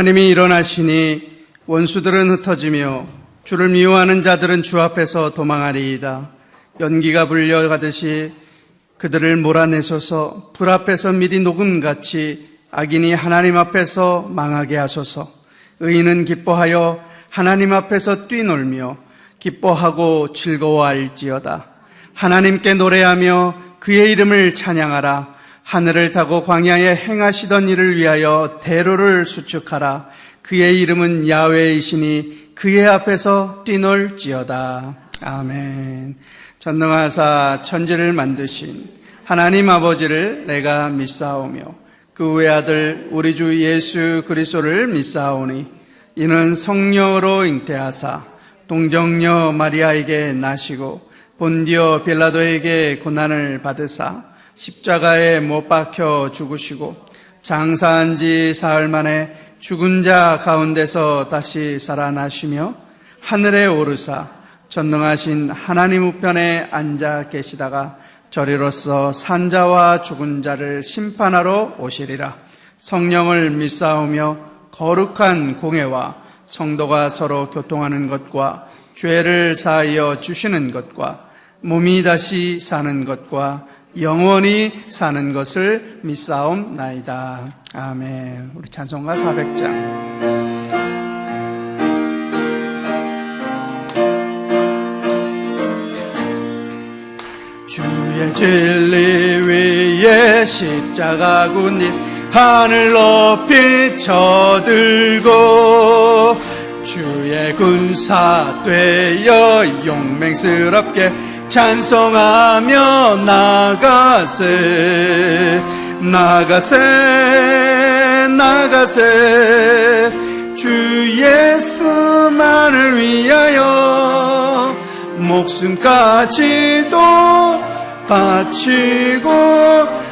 하나님이 일어나시니 원수들은 흩어지며 주를 미워하는 자들은 주 앞에서 도망하리이다. 연기가 불려가듯이 그들을 몰아내소서. 불 앞에서 미리 녹음같이 악인이 하나님 앞에서 망하게 하소서. 의인은 기뻐하여 하나님 앞에서 뛰놀며 기뻐하고 즐거워할지어다. 하나님께 노래하며 그의 이름을 찬양하라. 하늘을 타고 광야에 행하시던 일을 위하여 대로를 수축하라. 그의 이름은 야훼이시니 그의 앞에서 뛰놀지어다. 아멘. 전능하사 천지를 만드신 하나님 아버지를 내가 믿사오며 그 외아들 우리 주 예수 그리스도를 믿사오니 이는 성령으로 잉태하사 동정녀 마리아에게 나시고 본디오 빌라도에게 고난을 받으사 십자가에 못 박혀 죽으시고 장사한 지 사흘 만에 죽은 자 가운데서 다시 살아나시며 하늘에 오르사 전능하신 하나님 우편에 앉아 계시다가 저리로서 산자와 죽은 자를 심판하러 오시리라. 성령을 믿사오며 거룩한 공회와 성도가 서로 교통하는 것과 죄를 사하여 주시는 것과 몸이 다시 사는 것과 영원히 사는 것을 믿사옵나이다. 아멘. 우리 찬송가 400장. 주의 진리 위에 십자가 군님 하늘 높이 쳐들고 주의 군사 되어 용맹스럽게 찬송하며 나가세 나가세 나가세 주 예수만을 위하여 목숨까지도 바치고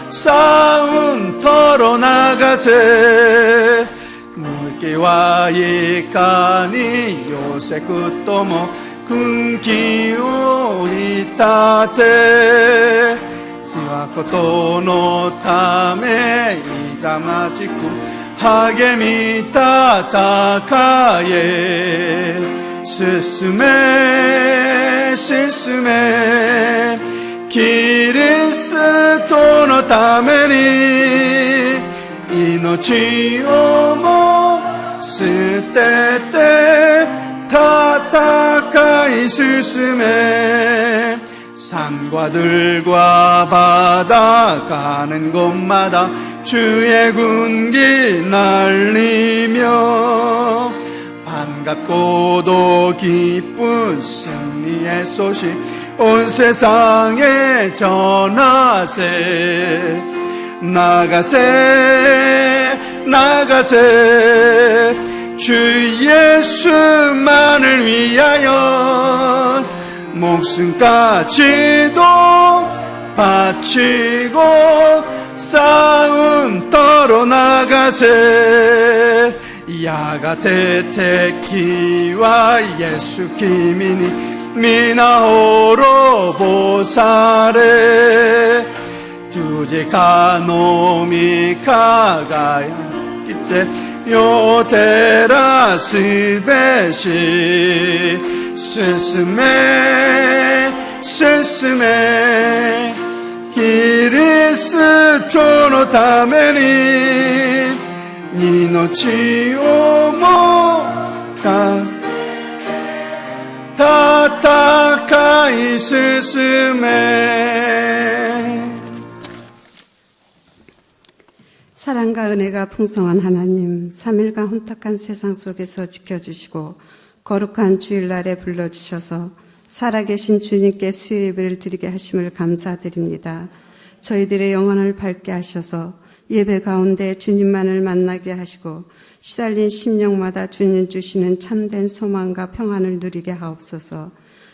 싸움터로 나가세 물기와 이까니 요새 끝도 뭐 군기오 이타테 시와ことのためいざまじく励み戦え進め進めキリストのために命をも捨てて戦い進め산과 들과 바다 가는 곳마다 주의 군기 날리며 반갑고도 기쁜 승리의 소식 온 세상에 전하세 나가세 나가세 주 예수만을 위하여 목숨까지도 바치고 싸움터로 나가세 야가테 테키와 예수 기미니 미나호로 보사레 주제가 놈이 가가야기 때 요테라 스베시 스스메 스스메 그리스도의ために命をも戦い進め사랑과 은혜가 풍성한 하나님, 3일간 혼탁한 세상 속에서 지켜주시고 거룩한 주일날에 불러주셔서 살아계신 주님께 수요 예배를 드리게 하심을 감사드립니다. 저희들의 영혼을 밝게 하셔서 예배 가운데 주님만을 만나게 하시고 시달린 심령마다 주님 주시는 참된 소망과 평안을 누리게 하옵소서.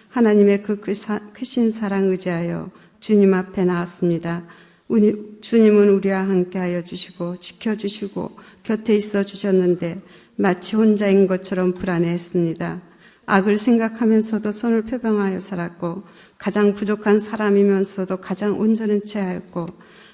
하나님의 그 크신 사랑 의지하여 주님 앞에 나왔습니다. 주님은 우리와 함께하여 주시고 지켜주시고 곁에 있어 주셨는데 마치 혼자인 것처럼 불안해했습니다. 악을 생각하면서도 손을 표방하여 살았고 가장 부족한 사람이면서도 가장 온전한 채하였고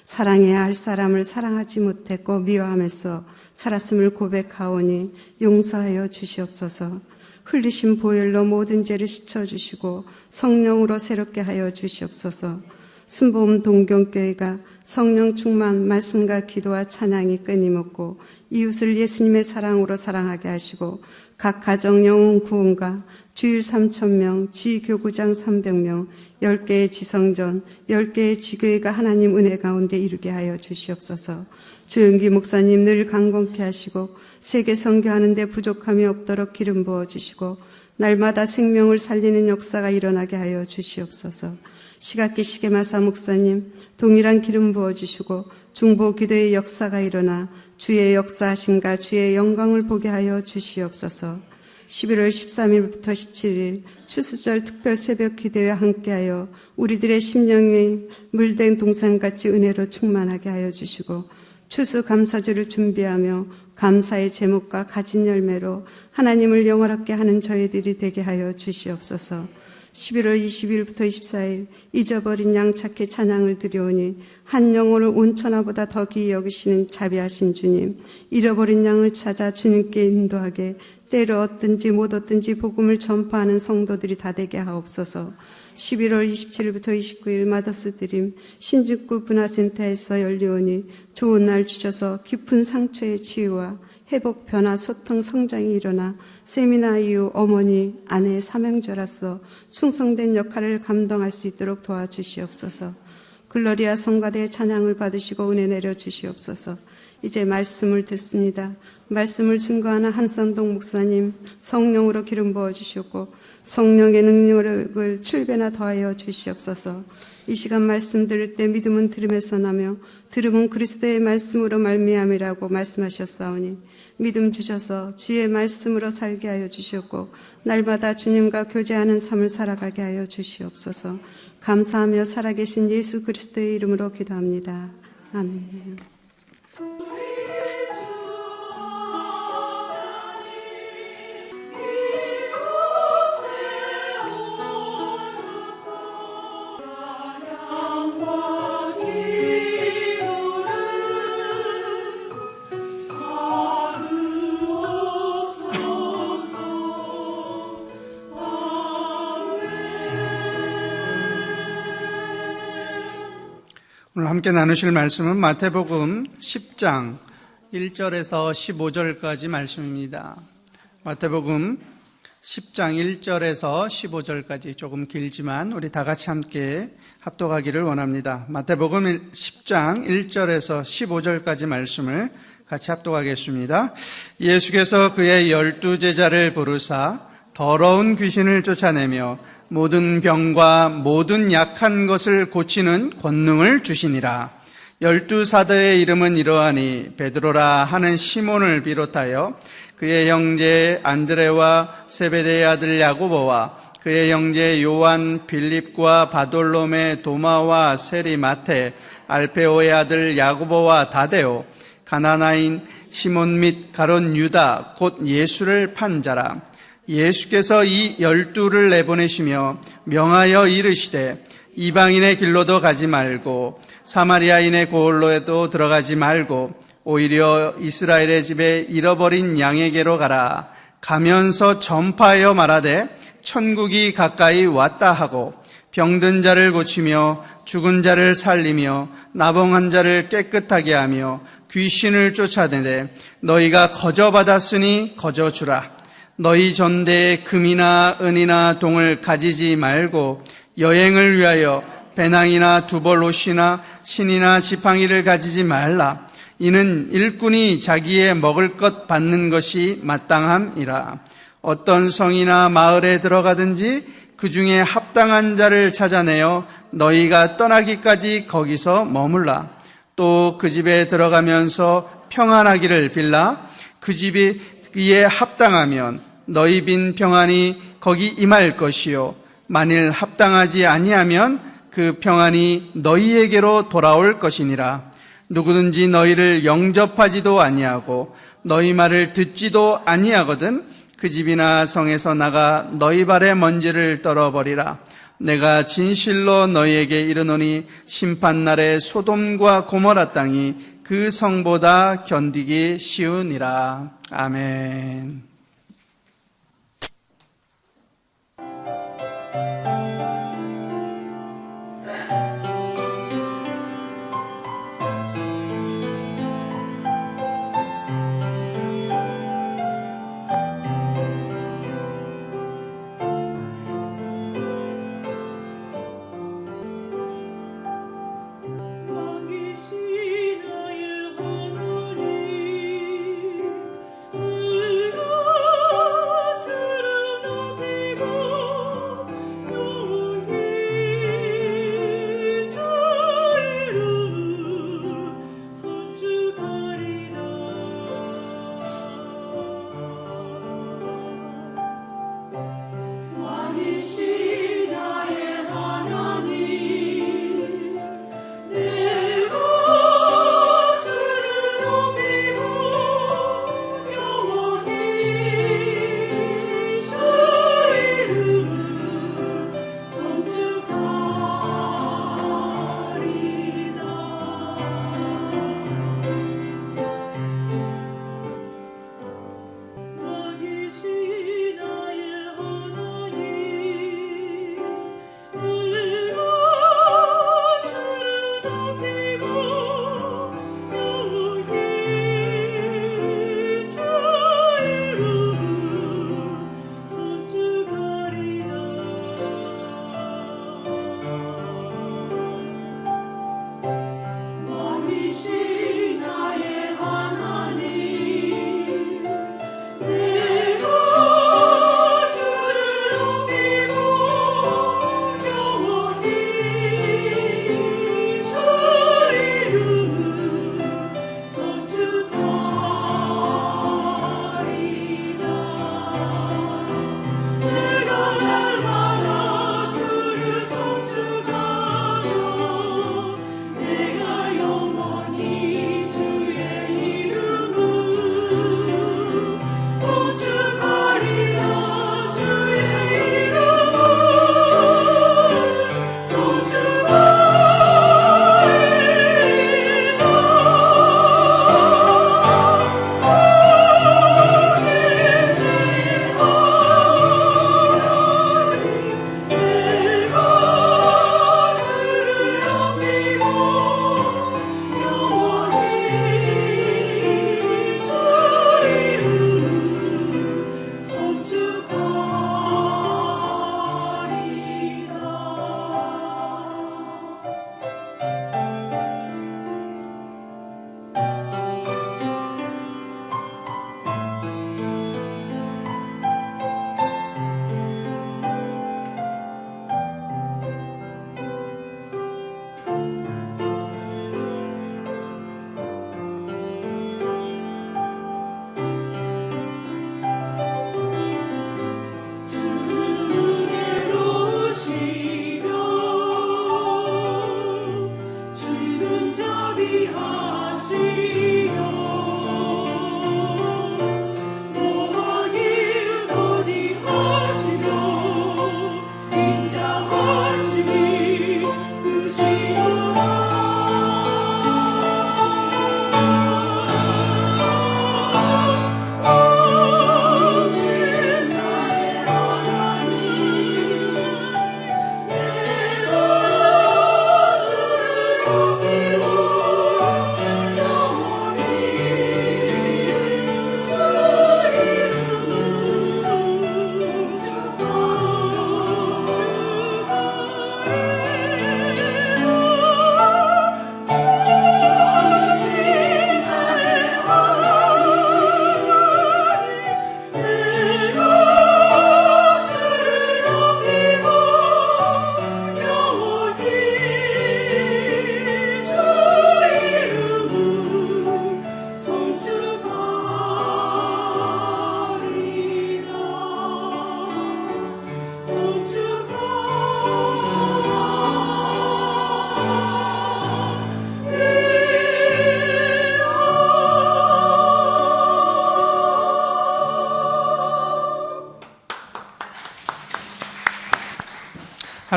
사랑해야 할 사람을 사랑하지 못했고 미워하면서 살았음을 고백하오니 용서하여 주시옵소서. 흘리신 보혈로 모든 죄를 씻어주시고 성령으로 새롭게 하여 주시옵소서. 순복음 동경교회가 성령 충만 말씀과 기도와 찬양이 끊임없고 이웃을 예수님의 사랑으로 사랑하게 하시고 각 가정 영혼 구원과 주일 3,000명, 지교구장 300명, 10개의 지성전, 10개의 지교회가 하나님 은혜 가운데 이루게 하여 주시옵소서. 조영기 목사님 늘 강건케 하시고 세계 선교하는 데 부족함이 없도록 기름 부어주시고 날마다 생명을 살리는 역사가 일어나게 하여 주시옵소서. 시각기 시계마사 목사님 동일한 기름 부어주시고 중보 기도의 역사가 일어나 주의 역사하심과 주의 영광을 보게 하여 주시옵소서. 11월 13일부터 17일 추수절 특별 새벽 기도에 함께하여 우리들의 심령이 물된 동산같이 은혜로 충만하게 하여 주시고 추수 감사주를 준비하며 감사의 제목과 가진 열매로 하나님을 영화롭게 하는 저희들이 되게 하여 주시옵소서. 11월 20일부터 24일 잊어버린 양 찾기 찬양을 드려오니 한 영혼을 온천하보다 더 귀히 여기시는 자비하신 주님, 잃어버린 양을 찾아 주님께 인도하게 때로 얻든지 못 얻든지 복음을 전파하는 성도들이 다 되게 하옵소서. 11월 27일부터 29일 마더스 드림 신직구 분화센터에서 열리오니 좋은 날 주셔서 깊은 상처의 치유와 회복, 변화, 소통, 성장이 일어나 세미나 이후 어머니, 아내의 사명자로서 충성된 역할을 감당할 수 있도록 도와주시옵소서. 글로리아 성가대의 찬양을 받으시고 은혜 내려 주시옵소서. 이제 말씀을 듣습니다. 말씀을 증거하는 한선동 목사님 성령으로 기름 부어주시고 성령의 능력을 7배나 더하여 주시옵소서. 이 시간 말씀 들을 때 믿음은 들음에서 나며 들음은 그리스도의 말씀으로 말미암이라고 말씀하셨사오니 믿음 주셔서 주의 말씀으로 살게 하여 주시옵고 날마다 주님과 교제하는 삶을 살아가게 하여 주시옵소서. 감사하며 살아계신 예수 그리스도의 이름으로 기도합니다. 아멘. 오늘 함께 나누실 말씀은 마태복음 10장 1절에서 15절까지 말씀입니다. 마태복음 10장 1절에서 15절까지 조금 길지만 우리 다 같이 함께 합독하기를 원합니다. 마태복음 10장 1절에서 15절까지 말씀을 같이 합독하겠습니다. 예수께서 그의 12제자를 부르사 더러운 귀신을 쫓아내며 모든 병과 모든 약한 것을 고치는 권능을 주시니라. 12사도의 이름은 이러하니 베드로라 하는 시몬을 비롯하여 그의 형제 안드레와 세베대의 아들 야고보와 그의 형제 요한, 빌립과 바돌로메, 도마와 세리 마테, 알페오의 아들 야고보와 다데오, 가나나인 시몬 및 가론 유다 곧 예수를 판 자라. 예수께서 이 12를 내보내시며 명하여 이르시되 이방인의 길로도 가지 말고 사마리아인의 고을로에도 들어가지 말고 오히려 이스라엘의 집에 잃어버린 양에게로 가라. 가면서 전파하여 말하되 천국이 가까이 왔다 하고 병든 자를 고치며 죽은 자를 살리며 나병한 자를 깨끗하게 하며 귀신을 쫓아내되 너희가 거저 받았으니 거저 주라. 너희 전대에 금이나 은이나 동을 가지지 말고 여행을 위하여 배낭이나 두벌옷이나 신이나 지팡이를 가지지 말라. 이는 일꾼이 자기의 먹을 것 받는 것이 마땅함이라. 어떤 성이나 마을에 들어가든지 그 중에 합당한 자를 찾아내어 너희가 떠나기까지 거기서 머물라. 또 그 집에 들어가면서 평안하기를 빌라. 그 집이 그에 합당하면 너희 빈 평안이 거기 임할 것이요 만일 합당하지 아니하면 그 평안이 너희에게로 돌아올 것이니라. 누구든지 너희를 영접하지도 아니하고 너희 말을 듣지도 아니하거든 그 집이나 성에서 나가 너희 발의 먼지를 떨어버리라. 내가 진실로 너희에게 이르노니 심판날에 소돔과 고모라 땅이 그 성보다 견디기 쉬우니라. 아멘.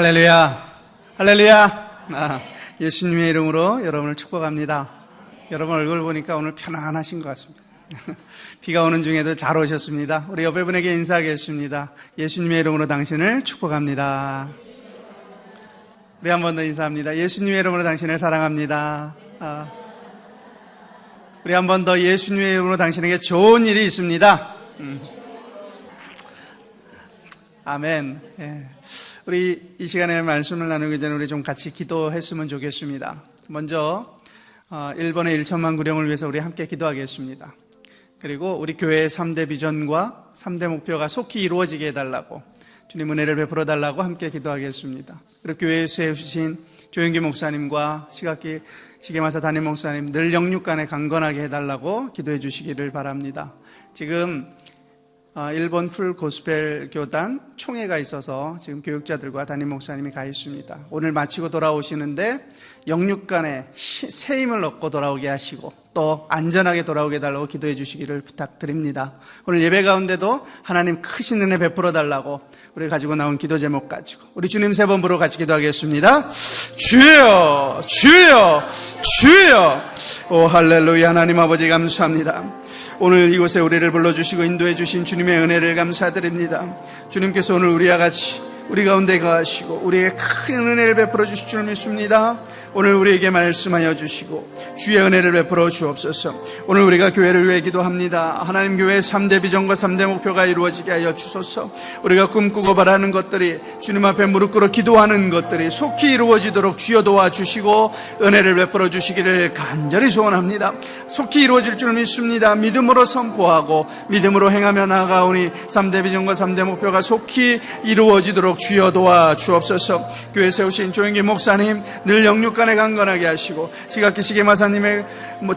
할렐루야, 할렐루야. 예수님의 이름으로 여러분을 축복합니다. 여러분 얼굴 보니까 오늘 편안하신 것 같습니다. 비가 오는 중에도 잘 오셨습니다. 우리 옆에 분에게 인사하겠습니다. 예수님의 이름으로 당신을 축복합니다. 우리 한 번 더 인사합니다. 예수님의 이름으로 당신을 사랑합니다. 우리 한 번 더 예수님의 이름으로 당신에게 좋은 일이 있습니다. 아멘. 예. 우리 이 시간에 말씀을 나누기 전에 우리 좀 같이 기도했으면 좋겠습니다. 먼저 일본의 1천만 구령을 위해서 우리 함께 기도하겠습니다. 그리고 우리 교회의 3대 비전과 3대 목표가 속히 이루어지게 해달라고, 주님 은혜를 베풀어 달라고 함께 기도하겠습니다. 그리고 교회에 세우신 조영기 목사님과 시각기 시계마사 담임 목사님 늘 영육간에 강건하게 해달라고 기도해 주시기를 바랍니다. 지금 일본 풀 고스펠 교단 총회가 있어서 지금 교육자들과 담임 목사님이 가 있습니다. 오늘 마치고 돌아오시는데 영육간에 새 힘을 얻고 돌아오게 하시고 또 안전하게 돌아오게 해달라고 기도해 주시기를 부탁드립니다. 오늘 예배 가운데도 하나님 크신 은혜 베풀어 달라고 우리 가지고 나온 기도 제목 가지고 우리 주님 세 번 부르고 같이 기도하겠습니다. 주여, 주여, 주여. 오 할렐루야. 하나님 아버지 감사합니다. 오늘 이곳에 우리를 불러주시고 인도해 주신 주님의 은혜를 감사드립니다. 주님께서 오늘 우리와 같이 우리 가운데 거하시고 우리에게 큰 은혜를 베풀어 주실 줄 믿습니다. 오늘 우리에게 말씀하여 주시고 주의 은혜를 베풀어 주옵소서. 오늘 우리가 교회를 위해 기도합니다. 하나님 교회의 3대 비전과 3대 목표가 이루어지게 하여 주소서. 우리가 꿈꾸고 바라는 것들이 주님 앞에 무릎 꿇어 기도하는 것들이 속히 이루어지도록 주여 도와주시고 은혜를 베풀어 주시기를 간절히 소원합니다. 속히 이루어질 줄 믿습니다. 믿음으로 선포하고 믿음으로 행하며 나아가오니 3대 비전과 3대 목표가 속히 이루어지도록 주여 도와주옵소서. 교회 세우신 조영기 목사님 늘 영육간에 강건하게 하시고 시각기 시계마사님의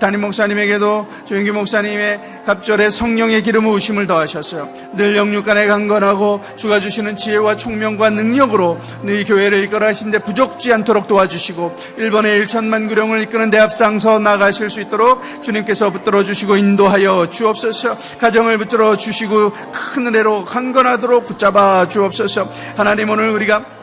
담임 목사님에게도 조영기 목사님의 갑절에 성령의 기름 부으심을 더하셨어요. 늘 영육간에 강건하고 주가 주시는 지혜와 총명과 능력으로 늘 교회를 이끌어 하시는데 부족지 않도록 도와주시고 일본의 1천만 구령을 이끄는 대합상서 나가실 수 있도록 주님께서 붙들어 주시고 인도하여 주옵소서. 가정을 붙들어 주시고 큰 은혜로 강건하도록 붙잡아 주옵소서. 하나님 오늘 우리가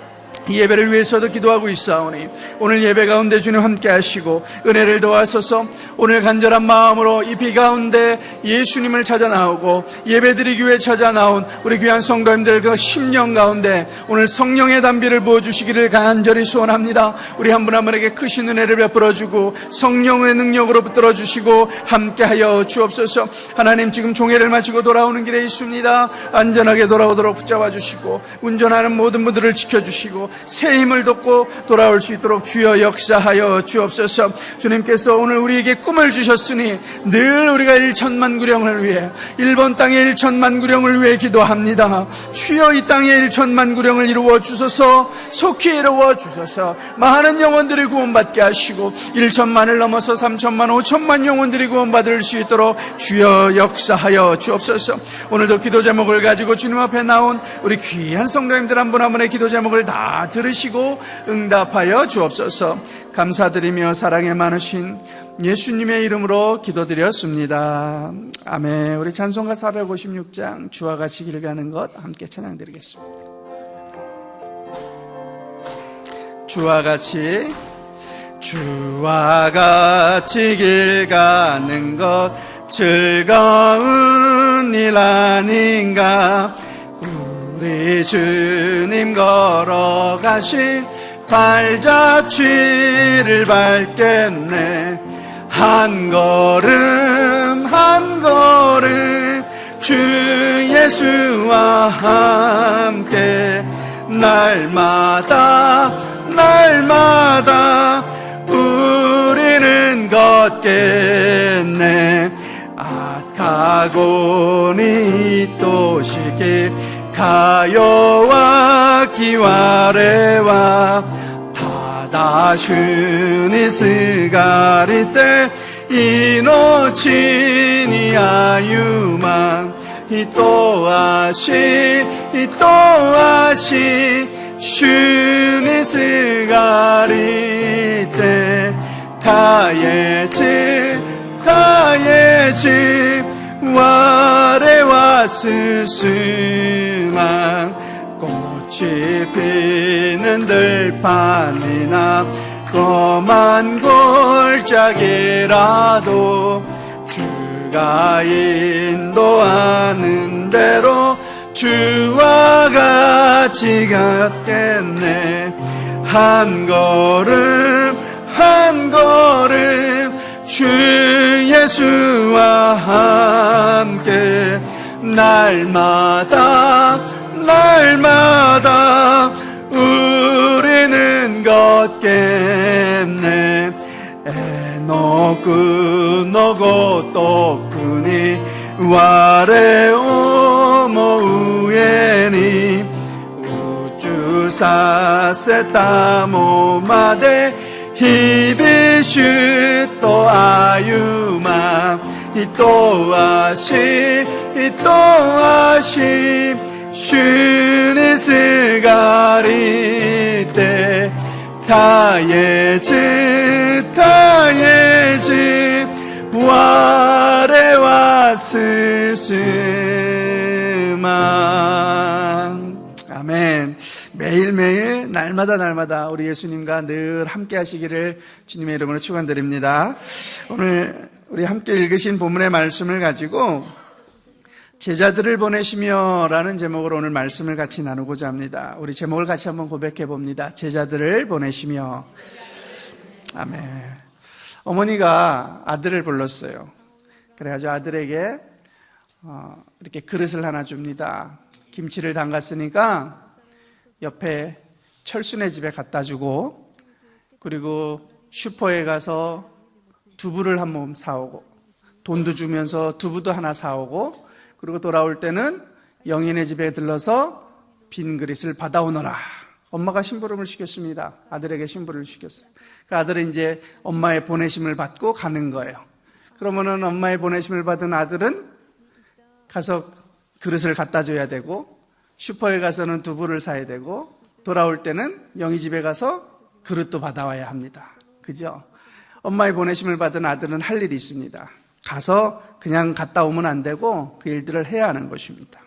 이 예배를 위해서도 기도하고 있사오니 오늘 예배 가운데 주님 함께 하시고 은혜를 더하소서. 오늘 간절한 마음으로 이 비 가운데 예수님을 찾아 나오고 예배드리기 위해 찾아 나온 우리 귀한 성도님들 그 심령 가운데 오늘 성령의 단비를 부어주시기를 간절히 소원합니다. 우리 한 분 한 분에게 크신 은혜를 베풀어주고 성령의 능력으로 붙들어 주시고 함께하여 주옵소서. 하나님 지금 종회를 마치고 돌아오는 길에 있습니다. 안전하게 돌아오도록 붙잡아 주시고 운전하는 모든 분들을 지켜주시고 새 힘을 돋고 돌아올 수 있도록 주여 역사하여 주옵소서. 주님께서 오늘 우리에게 꿈을 주셨으니 늘 우리가 1천만 구령을 위해 일본 땅의 1천만 구령을 위해 기도합니다. 주여 이 땅의 1천만 구령을 이루어 주소서. 속히 이루어 주소서. 많은 영혼들이 구원받게 하시고 1천만을 넘어서 3천만 5천만 영혼들이 구원받을 수 있도록 주여 역사하여 주옵소서. 오늘도 기도 제목을 가지고 주님 앞에 나온 우리 귀한 성도님들 한 분 한 분의 기도 제목을 다 들으시고 응답하여 주옵소서. 감사드리며 사랑에 많으신 예수님의 이름으로 기도드렸습니다. 아멘. 우리 찬송가 456장 주와 같이 길 가는 것 함께 찬양드리겠습니다. 주와 같이 길 가는 것 즐거운 일 아닌가. 우리 주님 걸어가신 발자취를 밟겠네. 한 걸음 한 걸음 주 예수와 함께 날마다 우리는 걷겠네. 악하고니 또 시기 가요와 기와레와 다다슈니 스가리테 이노치니 아유만 히토아시 슈니 스가리테 가예지 와레와 스스만 꽃이 피는 들판이나 험한 골짜기라도 주가 인도하는 대로 주와 같이 갔겠네. 한 걸음 한 걸음 주 예수와 함께 날마다 날마다 우리는 걷겠네. 에노쿠 노고토쿠니 와레오모 우에니 우주 사세타모 마데 히비슈토 아유마 히토아시 히토아시 슈니스가리테 타예즈 타예즈 와레와 스스마. 아멘. 매일매일 날마다 날마다 우리 예수님과 늘 함께 하시기를 주님의 이름으로 축원드립니다. 오늘 우리 함께 읽으신 본문의 말씀을 가지고 제자들을 보내시며 라는 제목으로 오늘 말씀을 같이 나누고자 합니다. 우리 제목을 같이 한번 고백해 봅니다. 제자들을 보내시며. 아멘. 어머니가 아들을 불렀어요. 그래가지고 아들에게 이렇게 그릇을 하나 줍니다. 김치를 담갔으니까 옆에 철순의 집에 갖다 주고, 그리고 슈퍼에 가서 두부를 한 몸 사오고, 돈도 주면서 두부도 하나 사오고, 그리고 돌아올 때는 영인의 집에 들러서 빈 그릇을 받아오너라. 엄마가 심부름을 시켰습니다. 아들에게 심부름을 시켰어요. 그 아들은 이제 엄마의 보내심을 받고 가는 거예요. 그러면은 엄마의 보내심을 받은 아들은 가서 그릇을 갖다 줘야 되고, 슈퍼에 가서는 두부를 사야 되고, 돌아올 때는 영희 집에 가서 그릇도 받아와야 합니다. 그죠? 엄마의 보내심을 받은 아들은 할 일이 있습니다. 가서 그냥 갔다 오면 안 되고 그 일들을 해야 하는 것입니다.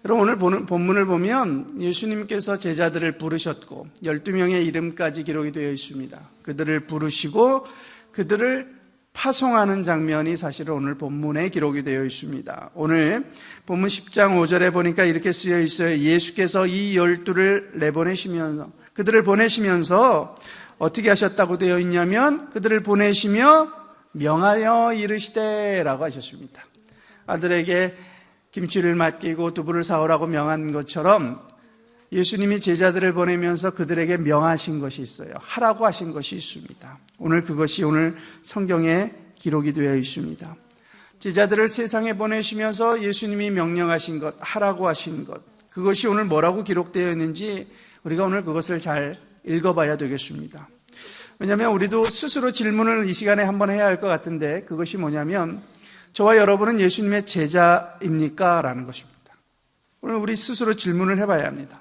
여러분, 오늘 본문을 보면 예수님께서 제자들을 부르셨고 12명의 이름까지 기록이 되어 있습니다. 그들을 부르시고 그들을 파송하는 장면이 사실은 오늘 본문에 기록이 되어 있습니다. 오늘 본문 10장 5절에 보니까 이렇게 쓰여 있어요. 예수께서 이 12를 내보내시면서, 그들을 보내시면서 어떻게 하셨다고 되어 있냐면, 그들을 보내시며 명하여 이르시되 라고 하셨습니다. 아들에게 김치를 맡기고 두부를 사오라고 명한 것처럼 예수님이 제자들을 보내면서 그들에게 명하신 것이 있어요. 하라고 하신 것이 있습니다. 오늘 그것이 오늘 성경에 기록이 되어 있습니다. 제자들을 세상에 보내시면서 예수님이 명령하신 것, 하라고 하신 것, 그것이 오늘 뭐라고 기록되어 있는지 우리가 오늘 그것을 잘 읽어봐야 되겠습니다. 왜냐하면 우리도 스스로 질문을 이 시간에 한번 해야 할 것 같은데, 그것이 뭐냐면 저와 여러분은 예수님의 제자입니까? 라는 것입니다. 오늘 우리 스스로 질문을 해봐야 합니다.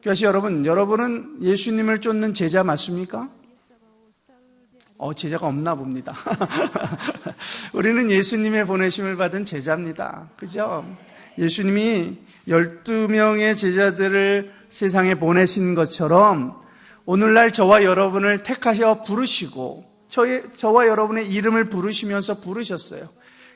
교회시 여러분, 여러분은 예수님을 쫓는 제자 맞습니까? 제자가 없나 봅니다. 우리는 예수님의 보내심을 받은 제자입니다. 그죠? 예수님이 12명의 제자들을 세상에 보내신 것처럼 오늘날 저와 여러분을 택하셔 부르시고 저와 여러분의 이름을 부르시면서 부르셨어요.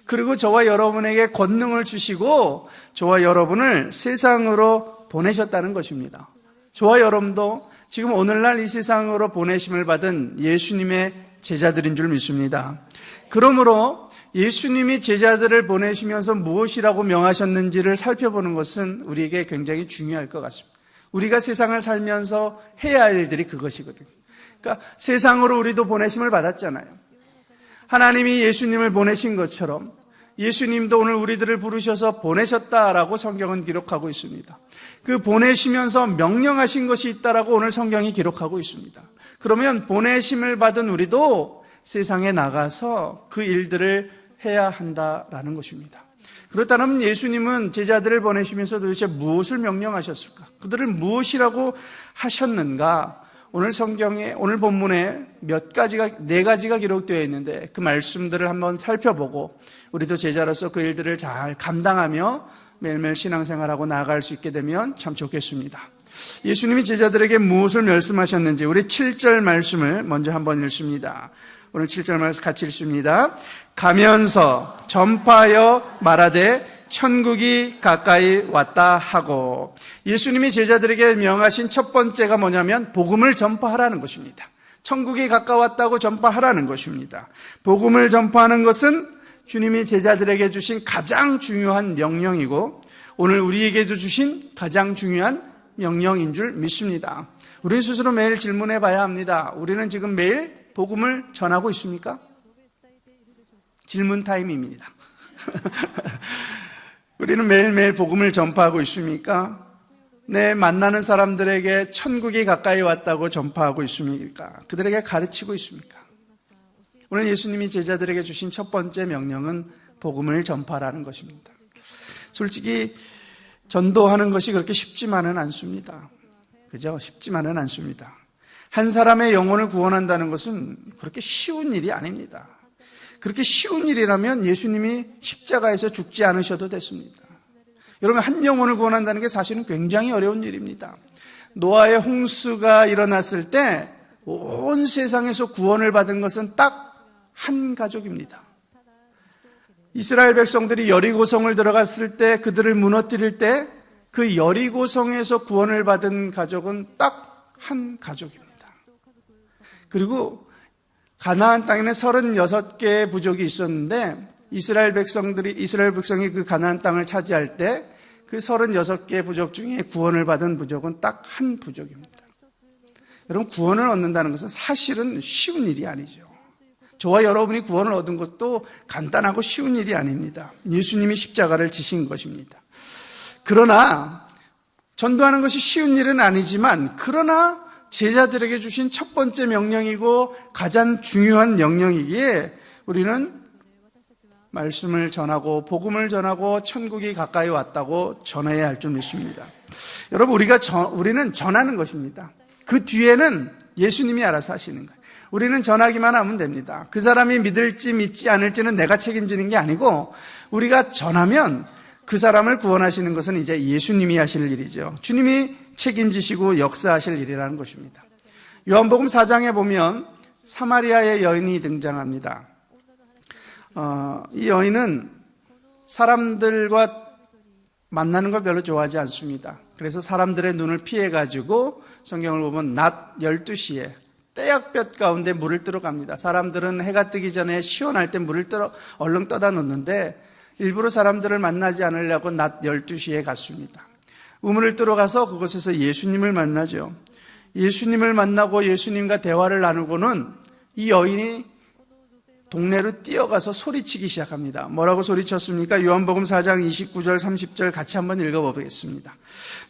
그리고 저와 여러분에게 권능을 주시고 저와 여러분을 세상으로 보내셨다는 것입니다. 저와 여러분도 지금 오늘날 이 세상으로 보내심을 받은 예수님의 제자들인 줄 믿습니다. 그러므로 예수님이 제자들을 보내시면서 무엇이라고 명하셨는지를 살펴보는 것은 우리에게 굉장히 중요할 것 같습니다. 우리가 세상을 살면서 해야 할 일들이 그것이거든요. 그러니까 세상으로 우리도 보내심을 받았잖아요. 하나님이 예수님을 보내신 것처럼 예수님도 오늘 우리들을 부르셔서 보내셨다라고 성경은 기록하고 있습니다. 그 보내시면서 명령하신 것이 있다라고 오늘 성경이 기록하고 있습니다. 그러면 보내심을 받은 우리도 세상에 나가서 그 일들을 해야 한다라는 것입니다. 그렇다면 예수님은 제자들을 보내시면서 도대체 무엇을 명령하셨을까? 그들을 무엇이라고 하셨는가? 오늘 성경에, 오늘 본문에 네 가지가 기록되어 있는데 그 말씀들을 한번 살펴보고 우리도 제자로서 그 일들을 잘 감당하며 매일매일 신앙생활하고 나아갈 수 있게 되면 참 좋겠습니다. 예수님이 제자들에게 무엇을 말씀하셨는지 우리 7절 말씀을 먼저 한번 읽습니다. 오늘 7절 말씀 같이 읽습니다. 가면서 전파하여 말하되 천국이 가까이 왔다 하고, 예수님이 제자들에게 명하신 첫 번째가 뭐냐면 복음을 전파하라는 것입니다. 천국이 가까웠다고 전파하라는 것입니다. 복음을 전파하는 것은 주님이 제자들에게 주신 가장 중요한 명령이고 오늘 우리에게도 주신 가장 중요한 명령인 줄 믿습니다. 우리 스스로 매일 질문해 봐야 합니다. 우리는 지금 매일 복음을 전하고 있습니까? 질문 타임입니다. 우리는 매일매일 복음을 전파하고 있습니까? 내 만나는 사람들에게 천국이 가까이 왔다고 전파하고 있습니까? 그들에게 가르치고 있습니까? 오늘 예수님이 제자들에게 주신 첫 번째 명령은 복음을 전파하라는 것입니다. 솔직히 전도하는 것이 그렇게 쉽지만은 않습니다. 그죠? 쉽지만은 않습니다. 한 사람의 영혼을 구원한다는 것은 그렇게 쉬운 일이 아닙니다. 그렇게 쉬운 일이라면 예수님이 십자가에서 죽지 않으셔도 됐습니다. 여러분, 한 영혼을 구원한다는 게 사실은 굉장히 어려운 일입니다. 노아의 홍수가 일어났을 때 온 세상에서 구원을 받은 것은 딱 한 가족입니다. 이스라엘 백성들이 여리고성을 들어갔을 때, 그들을 무너뜨릴 때 그 여리고성에서 구원을 받은 가족은 딱 한 가족입니다. 그리고 가나안 땅에는 36개의 부족이 있었는데 이스라엘 백성이 그 가나안 땅을 차지할 때 그 36개의 부족 중에 구원을 받은 부족은 딱 한 부족입니다. 여러분, 구원을 얻는다는 것은 사실은 쉬운 일이 아니죠. 저와 여러분이 구원을 얻은 것도 간단하고 쉬운 일이 아닙니다. 예수님이 십자가를 지신 것입니다. 그러나 전도하는 것이 쉬운 일은 아니지만, 그러나 제자들에게 주신 첫 번째 명령이고 가장 중요한 명령이기에 우리는 말씀을 전하고 복음을 전하고 천국이 가까이 왔다고 전해야 할 줄 믿습니다. 여러분, 우리는 전하는 것입니다. 그 뒤에는 예수님이 알아서 하시는 거예요. 우리는 전하기만 하면 됩니다. 그 사람이 믿을지 믿지 않을지는 내가 책임지는 게 아니고, 우리가 전하면 그 사람을 구원하시는 것은 이제 예수님이 하실 일이죠. 주님이 책임지시고 역사하실 일이라는 것입니다. 요한복음 4장에 보면 사마리아의 여인이 등장합니다. 이 여인은 사람들과 만나는 걸 별로 좋아하지 않습니다. 그래서 사람들의 눈을 피해가지고 성경을 보면 낮 12시에 떼약볕 가운데 물을 뜨러 갑니다. 사람들은 해가 뜨기 전에 시원할 때 물을 얼른 떠다 놓는데 일부러 사람들을 만나지 않으려고 낮 12시에 갔습니다. 우물을 뜨러 가서 그곳에서 예수님을 만나죠. 예수님을 만나고 예수님과 대화를 나누고는 이 여인이 동네로 뛰어가서 소리치기 시작합니다. 뭐라고 소리쳤습니까? 요한복음 4장 29절 30절 같이 한번 읽어보겠습니다.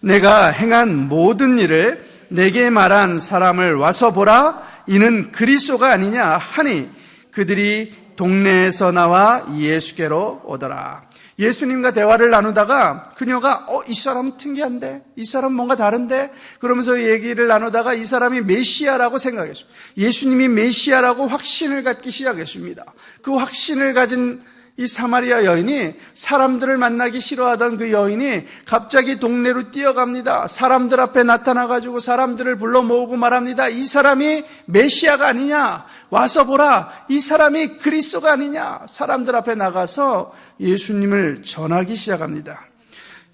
내가 행한 모든 일을 내게 말한 사람을 와서 보라, 이는 그리스도가 아니냐 하니 그들이 동네에서 나와 예수께로 오더라. 예수님과 대화를 나누다가 그녀가 이 사람은 특이한데, 이 사람은 뭔가 다른데, 그러면서 얘기를 나누다가 이 사람이 메시아라고 생각했습니다. 예수님이 메시아라고 확신을 갖기 시작했습니다. 그 확신을 가진 이 사마리아 여인이, 사람들을 만나기 싫어하던 그 여인이 갑자기 동네로 뛰어갑니다. 사람들 앞에 나타나가지고 사람들을 불러 모으고 말합니다. 이 사람이 메시아가 아니냐, 와서 보라, 이 사람이 그리스도가 아니냐. 사람들 앞에 나가서 예수님을 전하기 시작합니다.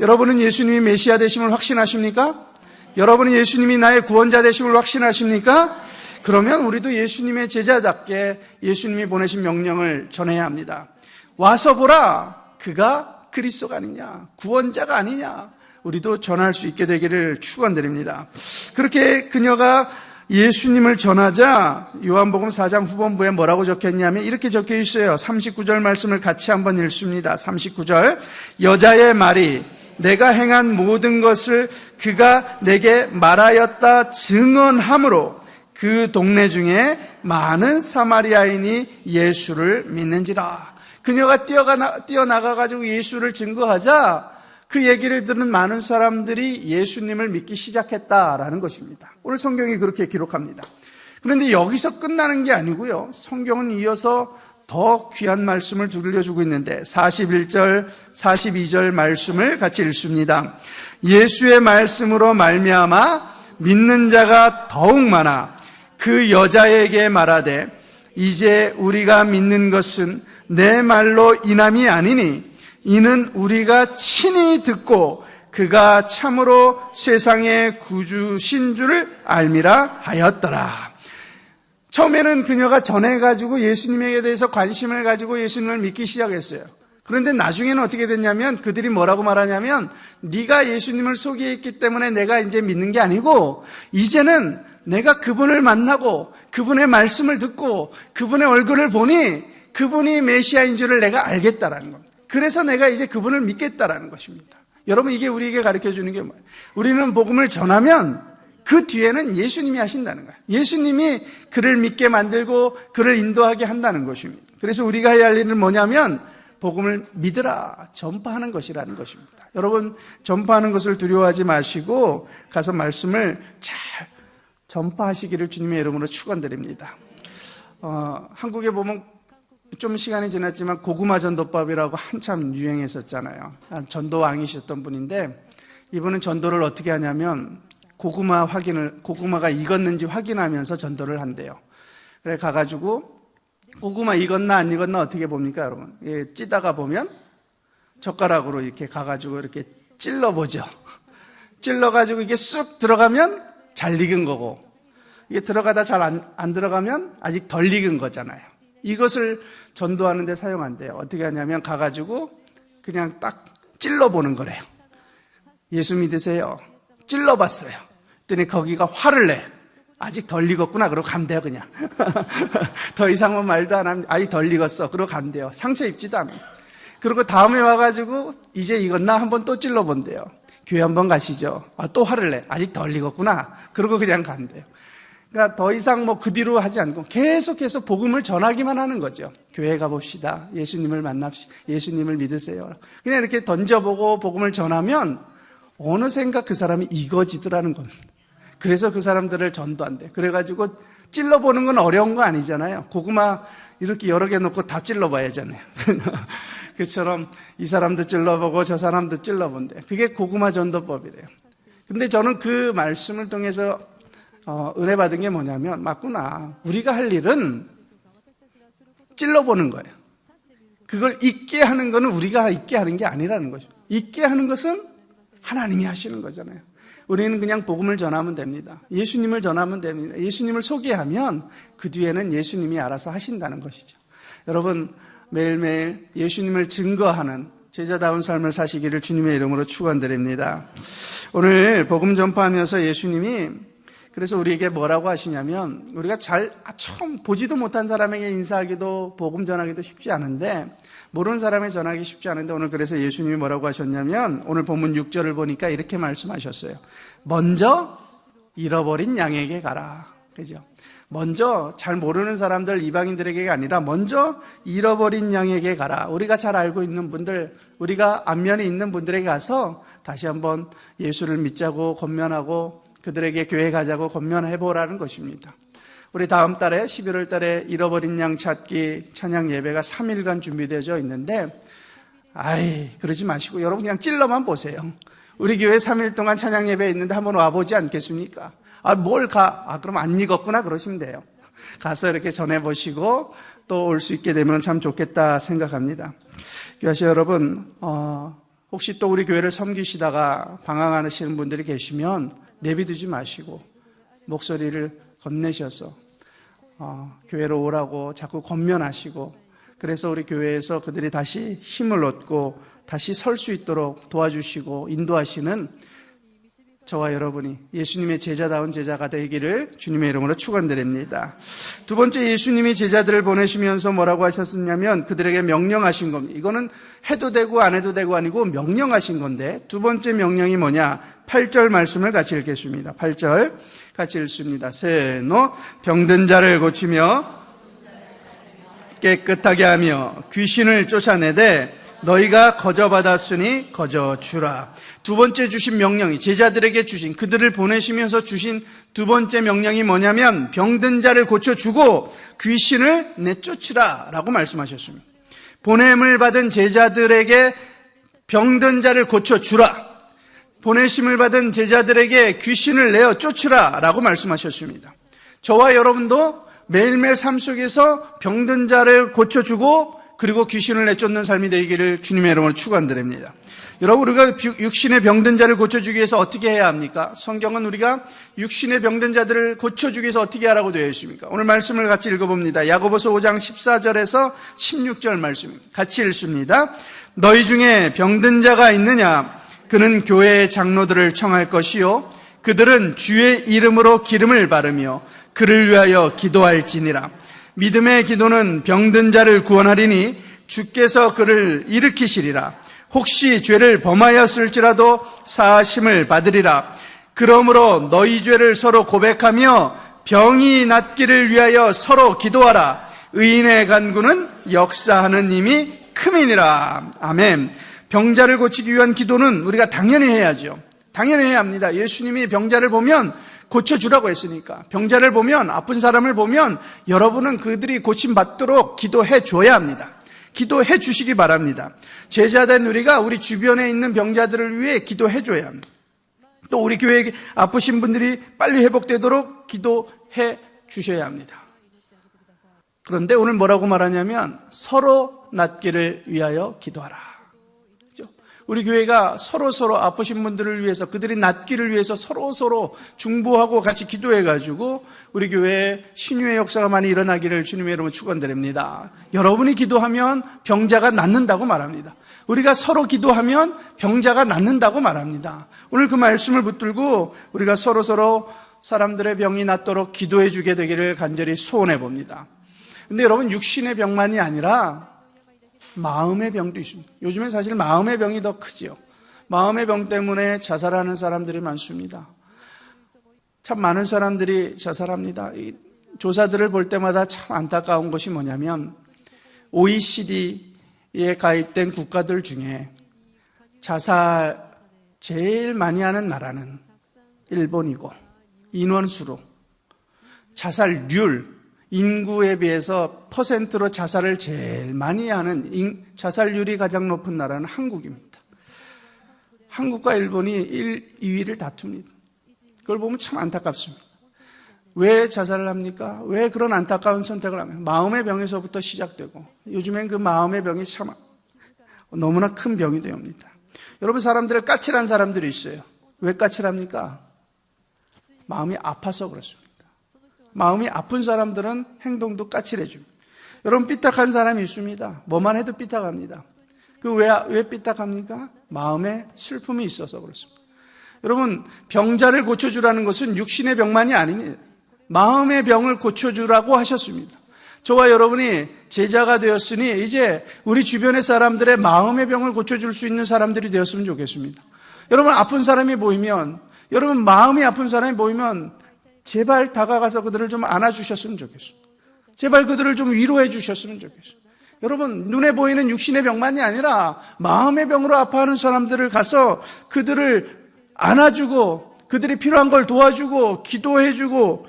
여러분은 예수님이 메시아 되심을 확신하십니까? 여러분은 예수님이 나의 구원자 되심을 확신하십니까? 그러면 우리도 예수님의 제자답게 예수님이 보내신 명령을 전해야 합니다. 와서 보라, 그가 그리스도가 아니냐, 구원자가 아니냐, 우리도 전할 수 있게 되기를 축원드립니다. 그렇게 그녀가 예수님을 전하자 요한복음 4장 후반부에 뭐라고 적혔냐면 이렇게 적혀 있어요. 39절 말씀을 같이 한번 읽습니다. 39절, 여자의 말이 내가 행한 모든 것을 그가 내게 말하였다 증언함으로 그 동네 중에 많은 사마리아인이 예수를 믿는지라. 그녀가 뛰어나가가지고 예수를 증거하자 그 얘기를 듣는 많은 사람들이 예수님을 믿기 시작했다라는 것입니다. 오늘 성경이 그렇게 기록합니다. 그런데 여기서 끝나는 게 아니고요. 성경은 이어서 더 귀한 말씀을 들려주고 있는데 41절, 42절 말씀을 같이 읽습니다. 예수의 말씀으로 말미암아 믿는 자가 더욱 많아 그 여자에게 말하되 이제 우리가 믿는 것은 내 말로 인함이 아니니 이는 우리가 친히 듣고 그가 참으로 세상의 구주신 줄 알미라 하였더라. 처음에는 그녀가 전해가지고 예수님에 대해서 관심을 가지고 예수님을 믿기 시작했어요. 그런데 나중에는 어떻게 됐냐면 그들이 뭐라고 말하냐면 네가 예수님을 소개했기 때문에 내가 이제 믿는 게 아니고 이제는 내가 그분을 만나고 그분의 말씀을 듣고 그분의 얼굴을 보니 그분이 메시아인 줄을 내가 알겠다라는 겁니다. 그래서 내가 이제 그분을 믿겠다라는 것입니다. 여러분 이게 우리에게 가르쳐주는 게 뭐예요? 우리는 복음을 전하면 그 뒤에는 예수님이 하신다는 거예요. 예수님이 그를 믿게 만들고 그를 인도하게 한다는 것입니다. 그래서 우리가 해야 할 일은 뭐냐면 복음을 믿으라, 전파하는 것이라는 것입니다. 여러분 전파하는 것을 두려워하지 마시고 가서 말씀을 잘 전파하시기를 주님의 이름으로 축원드립니다. 한국에 보면 좀 시간이 지났지만 고구마 전도법이라고 한참 유행했었잖아요. 전도왕이셨던 분인데 이분은 전도를 어떻게 하냐면 고구마가 익었는지 확인하면서 전도를 한대요. 그래 가가지고 고구마 익었나 안 익었나 어떻게 봅니까, 여러분? 예, 찌다가 보면 젓가락으로 이렇게 가가지고 이렇게 찔러보죠. 찔러가지고 이게 쑥 들어가면 잘 익은 거고, 이게 들어가다 잘 안 들어가면 아직 덜 익은 거잖아요. 이것을 전도하는 데 사용한대요. 어떻게 하냐면 가가지고 그냥 딱 찔러보는 거래요. 예수 믿으세요. 찔러봤어요. 그랬더니 거기가 화를 내. 아직 덜 익었구나. 그러고 간대요, 그냥. 더 이상은 말도 안 합니다. 아직 덜 익었어. 그러고 간대요. 상처 입지도 않아요. 그리고 다음에 와가지고 이제 익었나 한번 또 찔러본대요. 교회 한번 가시죠. 또 화를 내. 아직 덜 익었구나. 그러고 그냥 간대요. 그러니까 더 이상 그 뒤로 하지 않고 계속해서 복음을 전하기만 하는 거죠. 교회 가봅시다. 예수님을 만납시다. 예수님을 믿으세요. 그냥 이렇게 던져보고 복음을 전하면 어느샌가 그 사람이 익어지더라는 겁니다. 그래서 그 사람들을 전도한대. 그래가지고 찔러보는 건 어려운 거 아니잖아요. 고구마 이렇게 여러 개 놓고 다 찔러봐야 하잖아요. 그처럼 이 사람도 찔러보고 저 사람도 찔러본대. 그게 고구마 전도법이래요. 근데 저는 그 말씀을 통해서 은혜 받은 게 뭐냐면 맞구나. 우리가 할 일은 찔러보는 거예요. 그걸 잊게 하는 거는 우리가 잊게 하는 게 아니라는 거죠. 잊게 하는 것은 하나님이 하시는 거잖아요. 우리는 그냥 복음을 전하면 됩니다. 예수님을 전하면 됩니다. 예수님을 소개하면 그 뒤에는 예수님이 알아서 하신다는 것이죠. 여러분 매일매일 예수님을 증거하는 제자다운 삶을 사시기를 주님의 이름으로 축원드립니다. 오늘 복음 전파하면서 예수님이 그래서 우리에게 뭐라고 하시냐면 우리가 처음 보지도 못한 사람에게 인사하기도 복음 전하기도 쉽지 않은데 모르는 사람에 전하기 쉽지 않은데 오늘 그래서 예수님이 뭐라고 하셨냐면 오늘 본문 6절을 보니까 이렇게 말씀하셨어요. 먼저 잃어버린 양에게 가라. 그죠? 먼저 잘 모르는 사람들 이방인들에게가 아니라 먼저 잃어버린 양에게 가라. 우리가 잘 알고 있는 분들, 우리가 안면에 있는 분들에게 가서 다시 한번 예수를 믿자고 권면하고 그들에게 교회 가자고 권면해보라는 것입니다. 우리 다음 달에 11월 달에 잃어버린 양 찾기 찬양 예배가 3일간 준비되어 있는데 그러지 마시고 여러분 그냥 찔러만 보세요. 우리 교회 3일 동안 찬양 예배 있는데 한번 와보지 않겠습니까? 뭘 가? 그럼 안 익었구나 그러시면 돼요. 가서 이렇게 전해보시고 또 올 수 있게 되면 참 좋겠다 생각합니다. 교회시 여러분 혹시 또 우리 교회를 섬기시다가 방황하시는 분들이 계시면 내비두지 마시고 목소리를 건네셔서 교회로 오라고 자꾸 권면하시고 그래서 우리 교회에서 그들이 다시 힘을 얻고 다시 설 수 있도록 도와주시고 인도하시는 저와 여러분이 예수님의 제자다운 제자가 되기를 주님의 이름으로 축원드립니다. 두 번째 예수님이 제자들을 보내시면서 뭐라고 하셨느냐면 그들에게 명령하신 겁니다. 이거는 해도 되고 안 해도 되고 아니고 명령하신 건데 두 번째 명령이 뭐냐? 8절 말씀을 같이 읽겠습니다. 8절 같이 읽습니다. 세노 병든 자를 고치며 깨끗하게 하며 귀신을 쫓아내되 너희가 거저 받았으니 거저 주라. 두 번째 주신 명령이 제자들에게 주신, 그들을 보내시면서 주신 두 번째 명령이 뭐냐면 병든 자를 고쳐주고 귀신을 내쫓으라 라고 말씀하셨습니다. 보냄을 받은 제자들에게 병든 자를 고쳐주라, 보내심을 받은 제자들에게 귀신을 내어 쫓으라 라고 말씀하셨습니다. 저와 여러분도 매일매일 삶 속에서 병든 자를 고쳐주고 그리고 귀신을 내쫓는 삶이 되기를 주님의 이름으로 축원드립니다. 여러분, 우리가 육신의 병든 자를 고쳐주기 위해서 어떻게 해야 합니까? 성경은 우리가 육신의 병든 자들을 고쳐주기 위해서 어떻게 하라고 되어 있습니까? 오늘 말씀을 같이 읽어봅니다. 야고보서 5장 14절에서 16절 말씀입니다. 같이 읽습니다. 너희 중에 병든 자가 있느냐? 그는 교회의 장로들을 청할 것이요 그들은 주의 이름으로 기름을 바르며 그를 위하여 기도할지니라. 믿음의 기도는 병든 자를 구원하리니 주께서 그를 일으키시리라. 혹시 죄를 범하였을지라도 사하심을 받으리라. 그러므로 너희 죄를 서로 고백하며 병이 낫기를 위하여 서로 기도하라. 의인의 간구는 역사하는 힘이 크민이라. 아멘. 병자를 고치기 위한 기도는 우리가 당연히 해야죠. 당연히 해야 합니다. 예수님이 병자를 보면 고쳐주라고 했으니까. 병자를 보면, 아픈 사람을 보면 여러분은 그들이 고침받도록 기도해 줘야 합니다. 기도해 주시기 바랍니다. 제자된 우리가 우리 주변에 있는 병자들을 위해 기도해 줘야 합니다. 또 우리 교회에 아프신 분들이 빨리 회복되도록 기도해 주셔야 합니다. 그런데 오늘 뭐라고 말하냐면 서로 낫기를 위하여 기도하라. 우리 교회가 서로 아프신 분들을 위해서, 그들이 낫기를 위해서 서로 중보하고 같이 기도해가지고 우리 교회에 신유의 역사가 많이 일어나기를 주님의 이름으로 축원드립니다. 여러분이 기도하면 병자가 낫는다고 말합니다. 우리가 서로 기도하면 병자가 낫는다고 말합니다. 오늘 그 말씀을 붙들고 우리가 서로 사람들의 병이 낫도록 기도해 주게 되기를 간절히 소원해 봅니다. 근데 여러분, 육신의 병만이 아니라 마음의 병도 있습니다. 요즘엔 사실 마음의 병이 더 크죠. 마음의 병 때문에 자살하는 사람들이 많습니다. 참 많은 사람들이 자살합니다. 이 조사들을 볼 때마다 참 안타까운 것이 뭐냐면 OECD에 가입된 국가들 중에 자살 제일 많이 하는 나라는 일본이고, 인원수로, 자살률, 인구에 비해서 퍼센트로 자살을 제일 많이 하는 자살률이 가장 높은 나라는 한국입니다. 한국과 일본이 1, 2위를 다툽니다. 그걸 보면 참 안타깝습니다. 왜 자살을 합니까? 왜 그런 안타까운 선택을 합니까? 마음의 병에서부터 시작되고, 요즘엔 그 마음의 병이 참 너무나 큰 병이 되옵니다. 여러분, 사람들의 까칠한 사람들이 있어요. 왜 까칠합니까? 마음이 아파서 그렇습니다. 마음이 아픈 사람들은 행동도 까칠해집니다. 여러분, 삐딱한 사람이 있습니다. 뭐만 해도 삐딱합니다. 왜 삐딱합니까? 마음에 슬픔이 있어서 그렇습니다. 여러분, 병자를 고쳐주라는 것은 육신의 병만이 아닙니다. 마음의 병을 고쳐주라고 하셨습니다. 저와 여러분이 제자가 되었으니 이제 우리 주변의 사람들의 마음의 병을 고쳐줄 수 있는 사람들이 되었으면 좋겠습니다. 여러분, 아픈 사람이 보이면, 여러분 마음이 아픈 사람이 보이면 제발 다가가서 그들을 좀 안아주셨으면 좋겠어요. 제발 그들을 좀 위로해 주셨으면 좋겠어요. 여러분, 눈에 보이는 육신의 병만이 아니라 마음의 병으로 아파하는 사람들을 가서 그들을 안아주고 그들이 필요한 걸 도와주고 기도해주고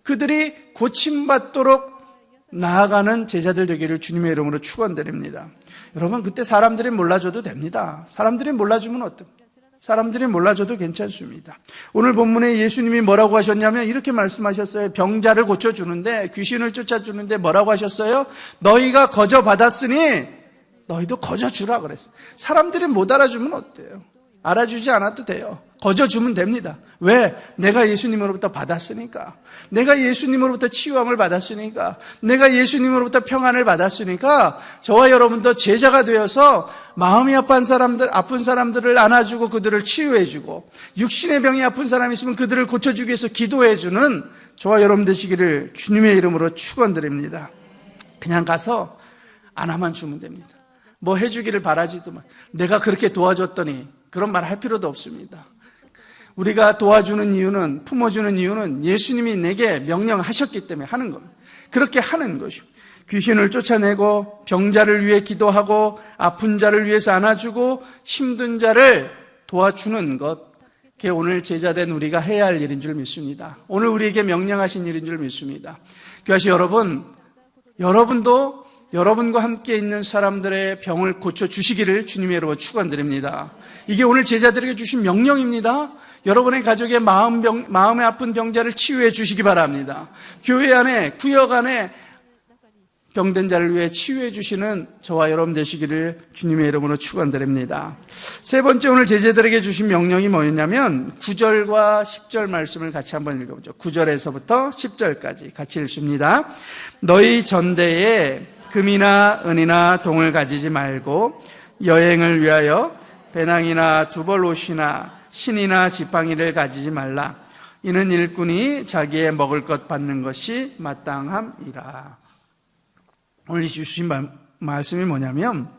그들이 고침받도록 나아가는 제자들 되기를 주님의 이름으로 축원드립니다. 여러분, 그때 사람들이 몰라줘도 됩니다. 사람들이 몰라주면 어떡합니까? 사람들이 몰라줘도 괜찮습니다. 오늘 본문에 예수님이 뭐라고 하셨냐면 이렇게 말씀하셨어요. 병자를 고쳐주는데, 귀신을 쫓아주는데 뭐라고 하셨어요? 너희가 거저 받았으니 너희도 거저 주라 그랬어요. 사람들이 못 알아주면 어때요? 알아주지 않아도 돼요. 거저 주면 됩니다. 왜? 내가 예수님으로부터 받았으니까. 내가 예수님으로부터 치유함을 받았으니까. 내가 예수님으로부터 평안을 받았으니까 저와 여러분도 제자가 되어서 마음이 아픈 사람들을 안아주고 그들을 치유해주고 육신의 병이 아픈 사람이 있으면 그들을 고쳐주기 위해서 기도해주는 저와 여러분 되시기를 주님의 이름으로 축원드립니다. 그냥 가서 안아만 주면 됩니다. 뭐 해주기를 바라지도 마. 내가 그렇게 도와줬더니 그런 말 할 필요도 없습니다. 우리가 도와주는 이유는, 품어주는 이유는 예수님이 내게 명령하셨기 때문에 하는 겁니다. 그렇게 하는 것입니다. 귀신을 쫓아내고 병자를 위해 기도하고 아픈 자를 위해서 안아주고 힘든 자를 도와주는 것, 그게 오늘 제자된 우리가 해야 할 일인 줄 믿습니다. 오늘 우리에게 명령하신 일인 줄 믿습니다. 교회하시 여러분, 여러분도 여러분과 함께 있는 사람들의 병을 고쳐주시기를 주님의 이름으로 축원드립니다. 이게 오늘 제자들에게 주신 명령입니다. 여러분의 가족의 마음에 아픈 병자를 치유해 주시기 바랍니다. 교회 안에, 구역 안에 병든 자를 위해 치유해 주시는 저와 여러분 되시기를 주님의 이름으로 축원드립니다. 세 번째, 오늘 제자들에게 주신 명령이 뭐였냐면 9절과 10절 말씀을 같이 한번 읽어보죠. 9절에서부터 10절까지 같이 읽습니다. 너희 전대에 금이나 은이나 동을 가지지 말고 여행을 위하여 배낭이나 두벌옷이나 신이나 지팡이를 가지지 말라. 이는 일꾼이 자기의 먹을 것 받는 것이 마땅함이라. 오늘 주신 말씀이 뭐냐면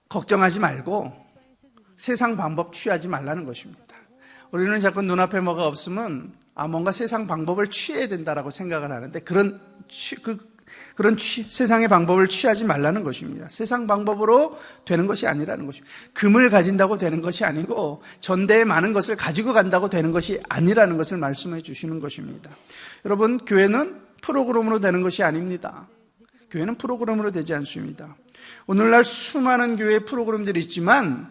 걱정하지 말고 세상 방법 취하지 말라는 것입니다. 우리는 자꾸 눈앞에 뭐가 없으면 뭔가 세상 방법을 취해야 된다라고 생각을 하는데 그런 세상의 방법을 취하지 말라는 것입니다. 세상 방법으로 되는 것이 아니라는 것입니다. 금을 가진다고 되는 것이 아니고 전대에 많은 것을 가지고 간다고 되는 것이 아니라는 것을 말씀해 주시는 것입니다. 여러분, 교회는 프로그램으로 되는 것이 아닙니다. 교회는 프로그램으로 되지 않습니다. 오늘날 수많은 교회의 프로그램들이 있지만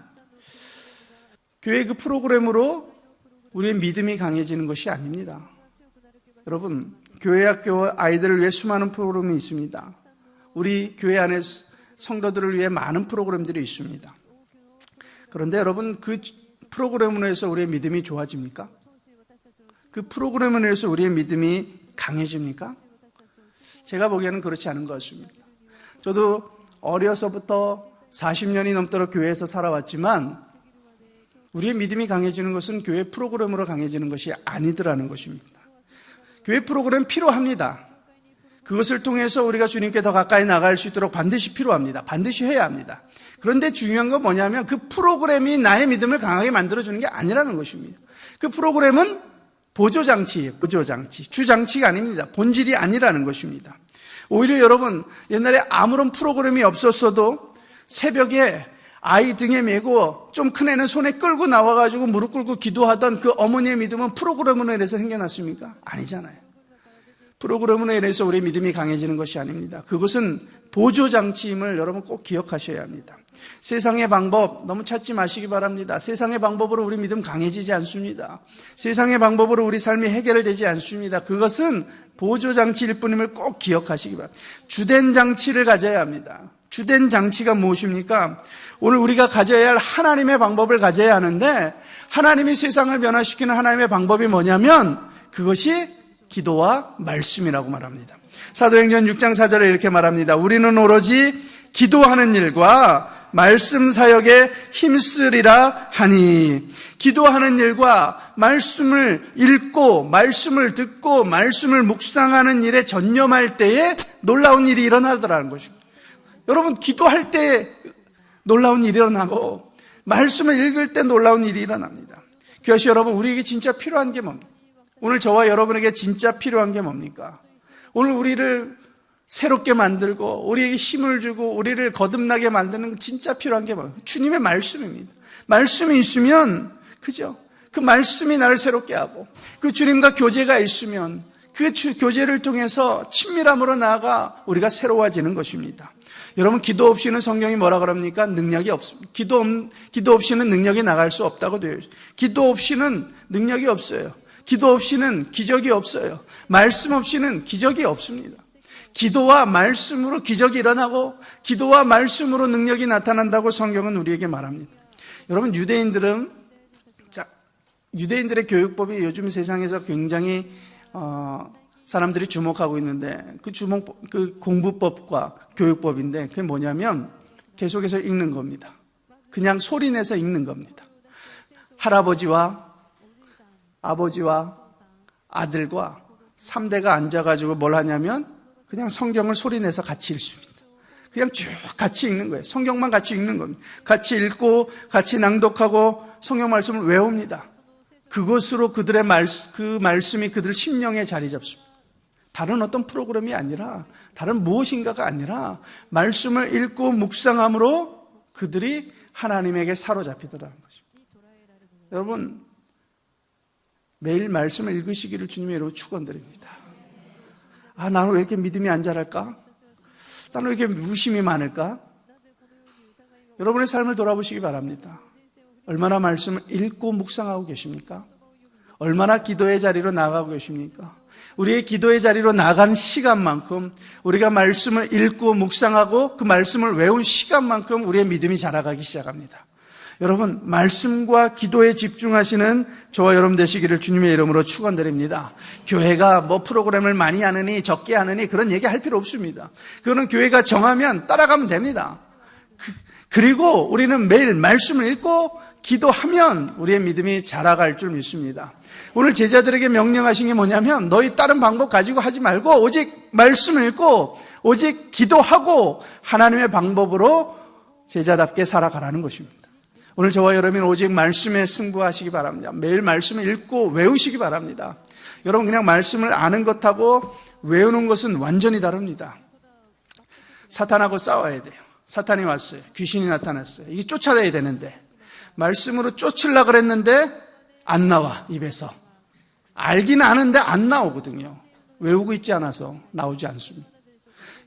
교회 그 프로그램으로 우리의 믿음이 강해지는 것이 아닙니다. 여러분, 교회 학교 아이들을 위해 수많은 프로그램이 있습니다. 우리 교회 안에 성도들을 위해 많은 프로그램들이 있습니다. 그런데 여러분, 그 프로그램으로 해서 우리의 믿음이 좋아집니까? 그 프로그램으로 해서 우리의 믿음이 강해집니까? 제가 보기에는 그렇지 않은 것 같습니다. 저도 어려서부터 40년이 넘도록 교회에서 살아왔지만 우리의 믿음이 강해지는 것은 교회 프로그램으로 강해지는 것이 아니더라는 것입니다. 교회 프로그램 필요합니다. 그것을 통해서 우리가 주님께 더 가까이 나갈 수 있도록 반드시 필요합니다. 반드시 해야 합니다. 그런데 중요한 건 뭐냐면 그 프로그램이 나의 믿음을 강하게 만들어주는 게 아니라는 것입니다. 그 프로그램은 보조장치예요. 보조장치. 주장치가 아닙니다. 본질이 아니라는 것입니다. 오히려 여러분, 옛날에 아무런 프로그램이 없었어도 새벽에 아이 등에 메고 좀 큰 애는 손에 끌고 나와가지고 무릎 꿇고 기도하던 그 어머니의 믿음은 프로그램으로 인해서 생겨났습니까? 아니잖아요. 프로그램으로 인해서 우리의 믿음이 강해지는 것이 아닙니다. 그것은 보조장치임을 여러분 꼭 기억하셔야 합니다. 세상의 방법 너무 찾지 마시기 바랍니다. 세상의 방법으로 우리 믿음 강해지지 않습니다. 세상의 방법으로 우리 삶이 해결되지 않습니다. 그것은 보조장치일 뿐임을 꼭 기억하시기 바랍니다. 주된 장치를 가져야 합니다. 주된 장치가 무엇입니까? 오늘 우리가 가져야 할 하나님의 방법을 가져야 하는데 하나님이 세상을 변화시키는 하나님의 방법이 뭐냐면 그것이 기도와 말씀이라고 말합니다. 사도행전 6장 4절에 이렇게 말합니다. 우리는 오로지 기도하는 일과 말씀 사역에 힘쓰리라 하니. 기도하는 일과 말씀을 읽고 말씀을 듣고 말씀을 묵상하는 일에 전념할 때에 놀라운 일이 일어나더라는 것입니다. 여러분, 기도할 때 놀라운 일이 일어나고 말씀을 읽을 때 놀라운 일이 일어납니다. 교회시 여러분, 우리에게 진짜 필요한 게 뭡니까? 오늘 저와 여러분에게 진짜 필요한 게 뭡니까? 오늘 우리를 새롭게 만들고 우리에게 힘을 주고 우리를 거듭나게 만드는 진짜 필요한 게 뭐예요? 주님의 말씀입니다. 말씀이 있으면, 그죠? 그 말씀이 나를 새롭게 하고 그 주님과 교제가 있으면 그 교제를 통해서 친밀함으로 나아가 우리가 새로워지는 것입니다. 여러분, 기도 없이는 성경이 뭐라 그럽니까? 능력이 없습니다. 기도 없이는 능력이 나갈 수 없다고 되어 있어요. 기도 없이는 능력이 없어요. 기도 없이는 기적이 없어요. 말씀 없이는 기적이 없습니다. 기도와 말씀으로 기적이 일어나고 기도와 말씀으로 능력이 나타난다고 성경은 우리에게 말합니다. 여러분, 유대인들의 교육법이 요즘 세상에서 굉장히 사람들이 주목하고 있는데 그 공부법과 교육법인데 그게 뭐냐면 계속해서 읽는 겁니다. 그냥 소리내서 읽는 겁니다. 할아버지와 아버지와 아들과 3대가 앉아가지고 뭘 하냐면 그냥 성경을 소리내서 같이 읽습니다. 그냥 쭉 같이 읽는 거예요. 성경만 같이 읽는 겁니다. 같이 읽고 같이 낭독하고 성경 말씀을 외웁니다. 그것으로 그 말씀이 그들 심령에 자리 잡습니다. 다른 어떤 프로그램이 아니라, 다른 무엇인가가 아니라 말씀을 읽고 묵상함으로 그들이 하나님에게 사로잡히더라는 것입니다. 여러분, 매일 말씀을 읽으시기를 주님의 이름으로 축원드립니다. 나는 왜 이렇게 믿음이 안 자랄까? 나는 왜 이렇게 무심이 많을까? 여러분의 삶을 돌아보시기 바랍니다. 얼마나 말씀을 읽고 묵상하고 계십니까? 얼마나 기도의 자리로 나가고 계십니까? 우리의 기도의 자리로 나간 시간만큼, 우리가 말씀을 읽고 묵상하고 그 말씀을 외운 시간만큼 우리의 믿음이 자라가기 시작합니다. 여러분, 말씀과 기도에 집중하시는 저와 여러분 되시기를 주님의 이름으로 축원드립니다. 교회가 뭐 프로그램을 많이 하느니 적게 하느니 그런 얘기 할 필요 없습니다. 그거는 교회가 정하면 따라가면 됩니다. 그리고 우리는 매일 말씀을 읽고 기도하면 우리의 믿음이 자라갈 줄 믿습니다. 오늘 제자들에게 명령하신 게 뭐냐면, 너희 다른 방법 가지고 하지 말고 오직 말씀을 읽고 오직 기도하고 하나님의 방법으로 제자답게 살아가라는 것입니다. 오늘 저와 여러분 오직 말씀에 승부하시기 바랍니다. 매일 말씀을 읽고 외우시기 바랍니다. 여러분, 그냥 말씀을 아는 것하고 외우는 것은 완전히 다릅니다. 사탄하고 싸워야 돼요. 사탄이 왔어요. 귀신이 나타났어요. 이게 쫓아내야 되는데 말씀으로 쫓으려고 그랬는데 안 나와, 입에서. 알긴 아는데 안 나오거든요. 외우고 있지 않아서 나오지 않습니다.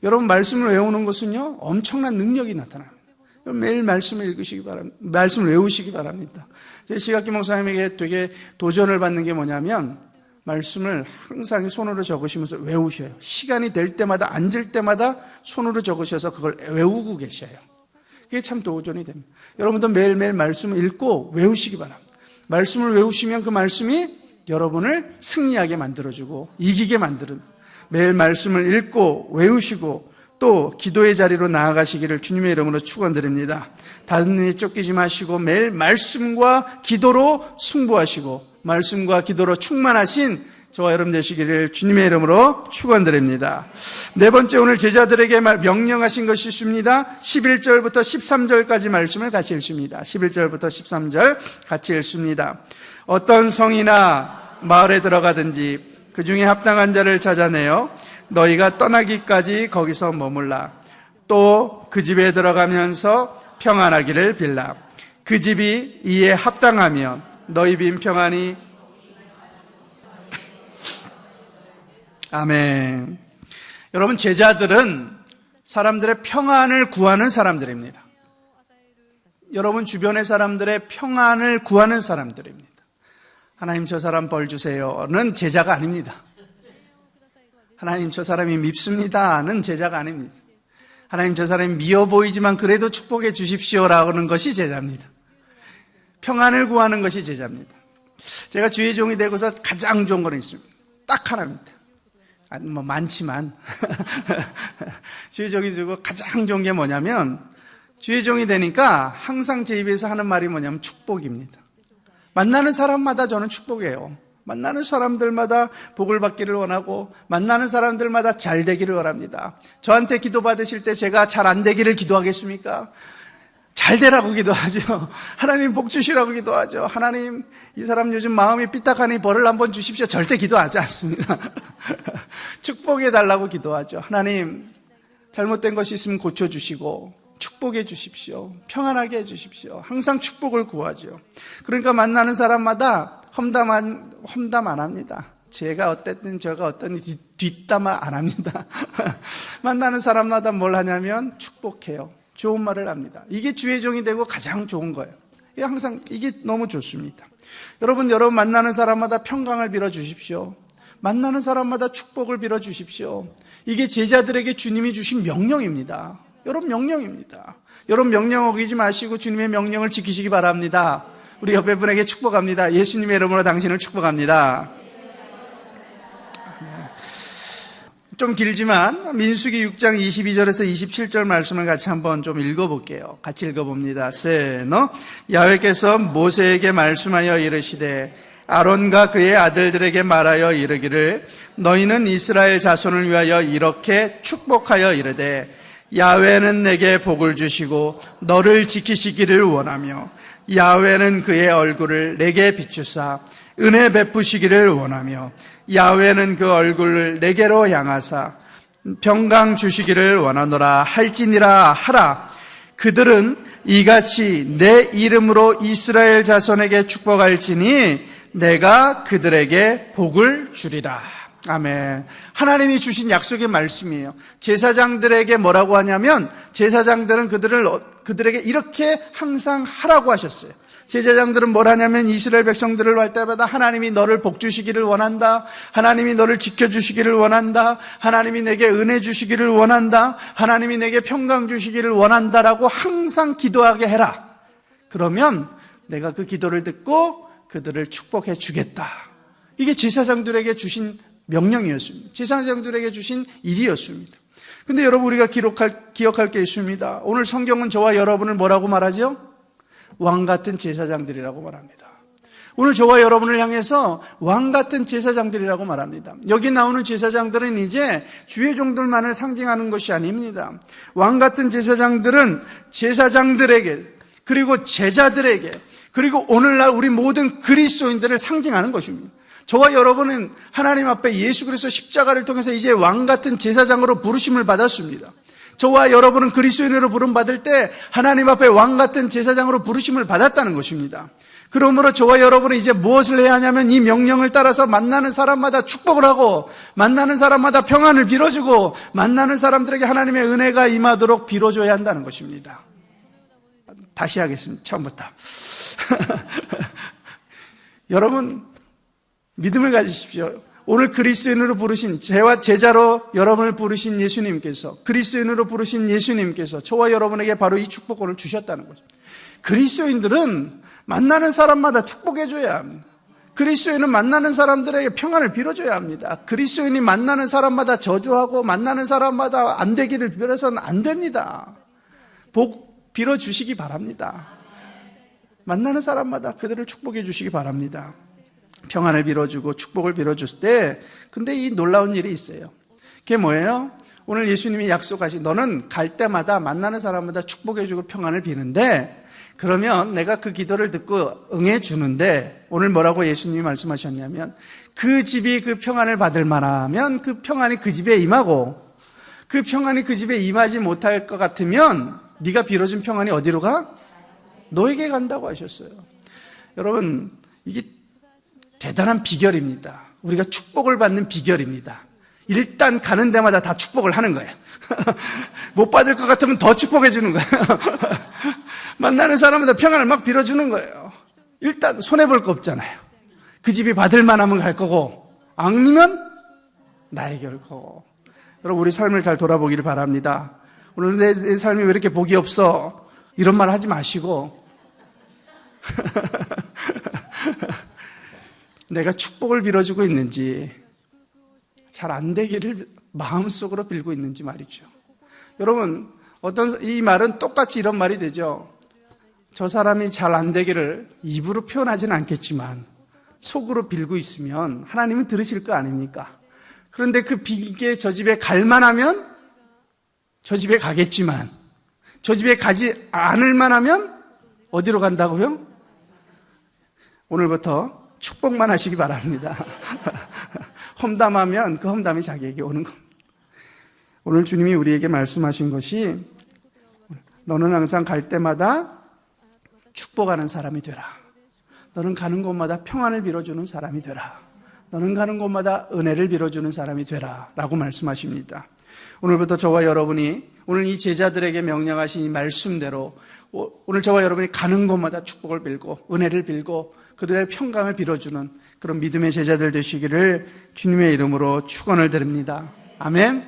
여러분, 말씀을 외우는 것은요, 엄청난 능력이 나타납니다. 매일 말씀을 읽으시기 바랍니다. 말씀을 외우시기 바랍니다. 제 시각기 목사님에게 되게 도전을 받는 게 뭐냐면, 말씀을 항상 손으로 적으시면서 외우셔요. 시간이 될 때마다, 앉을 때마다 손으로 적으셔서 그걸 외우고 계셔요. 그게 참 도전이 됩니다. 여러분도 매일매일 말씀을 읽고 외우시기 바랍니다. 말씀을 외우시면 그 말씀이 여러분을 승리하게 만들어주고 이기게 만드는, 매일 말씀을 읽고 외우시고 또 기도의 자리로 나아가시기를 주님의 이름으로 축원드립니다. 다른 일에 쫓기지 마시고 매일 말씀과 기도로 승부하시고 말씀과 기도로 충만하신 저와 여러분 되시기를 주님의 이름으로 축원드립니다. 네 번째, 오늘 제자들에게 명령하신 것이 있습니다. 11절부터 13절까지 말씀을 같이 읽습니다. 11절부터 13절 같이 읽습니다. 어떤 성이나 마을에 들어가든지 그 중에 합당한 자를 찾아내어 너희가 떠나기까지 거기서 머물라. 또 그 집에 들어가면서 평안하기를 빌라. 그 집이 이에 합당하면 너희 빈 평안이. 아멘. 여러분, 제자들은 사람들의 평안을 구하는 사람들입니다. 여러분 주변의 사람들의 평안을 구하는 사람들입니다. 하나님, 저 사람 벌 주세요는 제자가 아닙니다. 하나님, 저 사람이 밉습니다는 제자가 아닙니다. 하나님, 저 사람이 미워 보이지만 그래도 축복해 주십시오라는 것이 제자입니다. 평안을 구하는 것이 제자입니다. 제가 주의 종이 되고서 가장 좋은 건 있습니다. 딱 하나입니다. 뭐 많지만 주의 종이 되고 가장 좋은 게 뭐냐면, 주의 종이 되니까 항상 제 입에서 하는 말이 뭐냐면 축복입니다. 만나는 사람마다 저는 축복해요. 만나는 사람들마다 복을 받기를 원하고 만나는 사람들마다 잘 되기를 원합니다. 저한테 기도 받으실 때 제가 잘 안 되기를 기도하겠습니까? 잘 되라고 기도하죠. 하나님 복 주시라고 기도하죠. 하나님, 이 사람 요즘 마음이 삐딱하니 벌을 한번 주십시오. 절대 기도하지 않습니다. 축복해 달라고 기도하죠. 하나님, 잘못된 것이 있으면 고쳐주시고 축복해 주십시오. 평안하게 해 주십시오. 항상 축복을 구하죠. 그러니까 만나는 사람마다 험담 안 합니다. 제가 어땠든 저가 어떤지 뒷담화 안 합니다. 만나는 사람마다 뭘 하냐면 축복해요. 좋은 말을 합니다. 이게 주의 종이 되고 가장 좋은 거예요. 항상 이게 너무 좋습니다. 여러분 만나는 사람마다 평강을 빌어 주십시오. 만나는 사람마다 축복을 빌어 주십시오. 이게 제자들에게 주님이 주신 명령입니다. 여러분 명령입니다. 여러분 명령 어기지 마시고 주님의 명령을 지키시기 바랍니다. 우리 옆에 분에게 축복합니다. 예수님의 이름으로 당신을 축복합니다. 좀 길지만 민수기 6장 22절에서 27절 말씀을 같이 한번 좀 읽어볼게요. 같이 읽어봅니다. 세너 야훼께서 모세에게 말씀하여 이르시되 아론과 그의 아들들에게 말하여 이르기를 너희는 이스라엘 자손을 위하여 이렇게 축복하여 이르되 야훼는 내게 복을 주시고 너를 지키시기를 원하며 야훼는 그의 얼굴을 내게 비추사 은혜 베푸시기를 원하며 야훼는 그 얼굴을 내게로 향하사 평강 주시기를 원하노라 할지니라 하라. 그들은 이같이 내 이름으로 이스라엘 자손에게 축복할지니 내가 그들에게 복을 주리라. 아멘. 하나님이 주신 약속의 말씀이에요. 제사장들에게 뭐라고 하냐면 제사장들은 그들에게 이렇게 항상 하라고 하셨어요. 제사장들은 뭘 하냐면 이스라엘 백성들을 할 때마다 하나님이 너를 복 주시기를 원한다. 하나님이 너를 지켜주시기를 원한다. 하나님이 내게 은혜 주시기를 원한다. 하나님이 내게 평강 주시기를 원한다라고 항상 기도하게 해라. 그러면 내가 그 기도를 듣고 그들을 축복해 주겠다. 이게 제사장들에게 주신 명령이었습니다. 제사장들에게 주신 일이었습니다. 근데 여러분 우리가 기억할 게 있습니다. 오늘 성경은 저와 여러분을 뭐라고 말하죠? 왕같은 제사장들이라고 말합니다. 오늘 저와 여러분을 향해서 왕같은 제사장들이라고 말합니다. 여기 나오는 제사장들은 이제 주의 종들만을 상징하는 것이 아닙니다. 왕같은 제사장들은 제사장들에게 그리고 제자들에게 그리고 오늘날 우리 모든 그리스도인들을 상징하는 것입니다. 저와 여러분은 하나님 앞에 예수 그리스도 십자가를 통해서 이제 왕같은 제사장으로 부르심을 받았습니다. 저와 여러분은 그리스도인으로 부름받을 때 하나님 앞에 왕같은 제사장으로 부르심을 받았다는 것입니다. 그러므로 저와 여러분은 이제 무엇을 해야 하냐면 이 명령을 따라서 만나는 사람마다 축복을 하고 만나는 사람마다 평안을 빌어주고 만나는 사람들에게 하나님의 은혜가 임하도록 빌어줘야 한다는 것입니다. 다시 하겠습니다. 처음부터. 여러분 믿음을 가지십시오. 오늘 그리스도인으로 부르신 제와 제자로 여러분을 부르신 예수님께서 그리스도인으로 부르신 예수님께서 저와 여러분에게 바로 이 축복권을 주셨다는 거죠. 그리스도인들은 만나는 사람마다 축복해줘야 합니다. 그리스도인은 만나는 사람들에게 평안을 빌어줘야 합니다. 그리스도인이 만나는 사람마다 저주하고 만나는 사람마다 안 되기를 빌어서는 안 됩니다. 복 빌어주시기 바랍니다. 만나는 사람마다 그들을 축복해 주시기 바랍니다. 평안을 빌어주고 축복을 빌어줄 때 근데 이 놀라운 일이 있어요. 그게 뭐예요? 오늘 예수님이 약속하신 너는 갈 때마다 만나는 사람마다 축복해주고 평안을 비는데 그러면 내가 그 기도를 듣고 응해주는데 오늘 뭐라고 예수님이 말씀하셨냐면 그 집이 그 평안을 받을 만하면 그 평안이 그 집에 임하고 그 평안이 그 집에 임하지 못할 것 같으면 네가 빌어준 평안이 어디로 가? 너에게 간다고 하셨어요. 여러분 이게 대단한 비결입니다. 우리가 축복을 받는 비결입니다. 일단 가는 데마다 다 축복을 하는 거예요. 못 받을 것 같으면 더 축복해 주는 거예요. 만나는 사람마다 평안을 막 빌어주는 거예요. 일단 손해볼 거 없잖아요. 그 집이 받을 만하면 갈 거고 아니면 나에게 올 거고. 여러분 우리 삶을 잘 돌아보기를 바랍니다. 오늘 내 삶이 왜 이렇게 복이 없어? 이런 말 하지 마시고 내가 축복을 빌어주고 있는지 잘 안 되기를 마음속으로 빌고 있는지 말이죠. 여러분 이 말은 똑같이 이런 말이 되죠. 저 사람이 잘 안 되기를 입으로 표현하지는 않겠지만 속으로 빌고 있으면 하나님은 들으실 거 아닙니까? 그런데 그 빌기에 저 집에 갈 만하면 저 집에 가겠지만 저 집에 가지 않을 만하면 어디로 간다고요? 오늘부터 축복만 하시기 바랍니다. 험담하면 그 험담이 자기에게 오는 겁니다. 오늘 주님이 우리에게 말씀하신 것이 너는 항상 갈 때마다 축복하는 사람이 되라. 너는 가는 곳마다 평안을 빌어주는 사람이 되라. 너는 가는 곳마다 은혜를 빌어주는 사람이 되라 라고 말씀하십니다. 오늘부터 저와 여러분이 오늘 이 제자들에게 명령하신 이 말씀대로 오늘 저와 여러분이 가는 곳마다 축복을 빌고 은혜를 빌고 그들의 평강을 빌어주는 그런 믿음의 제자들 되시기를 주님의 이름으로 축원을 드립니다. 아멘.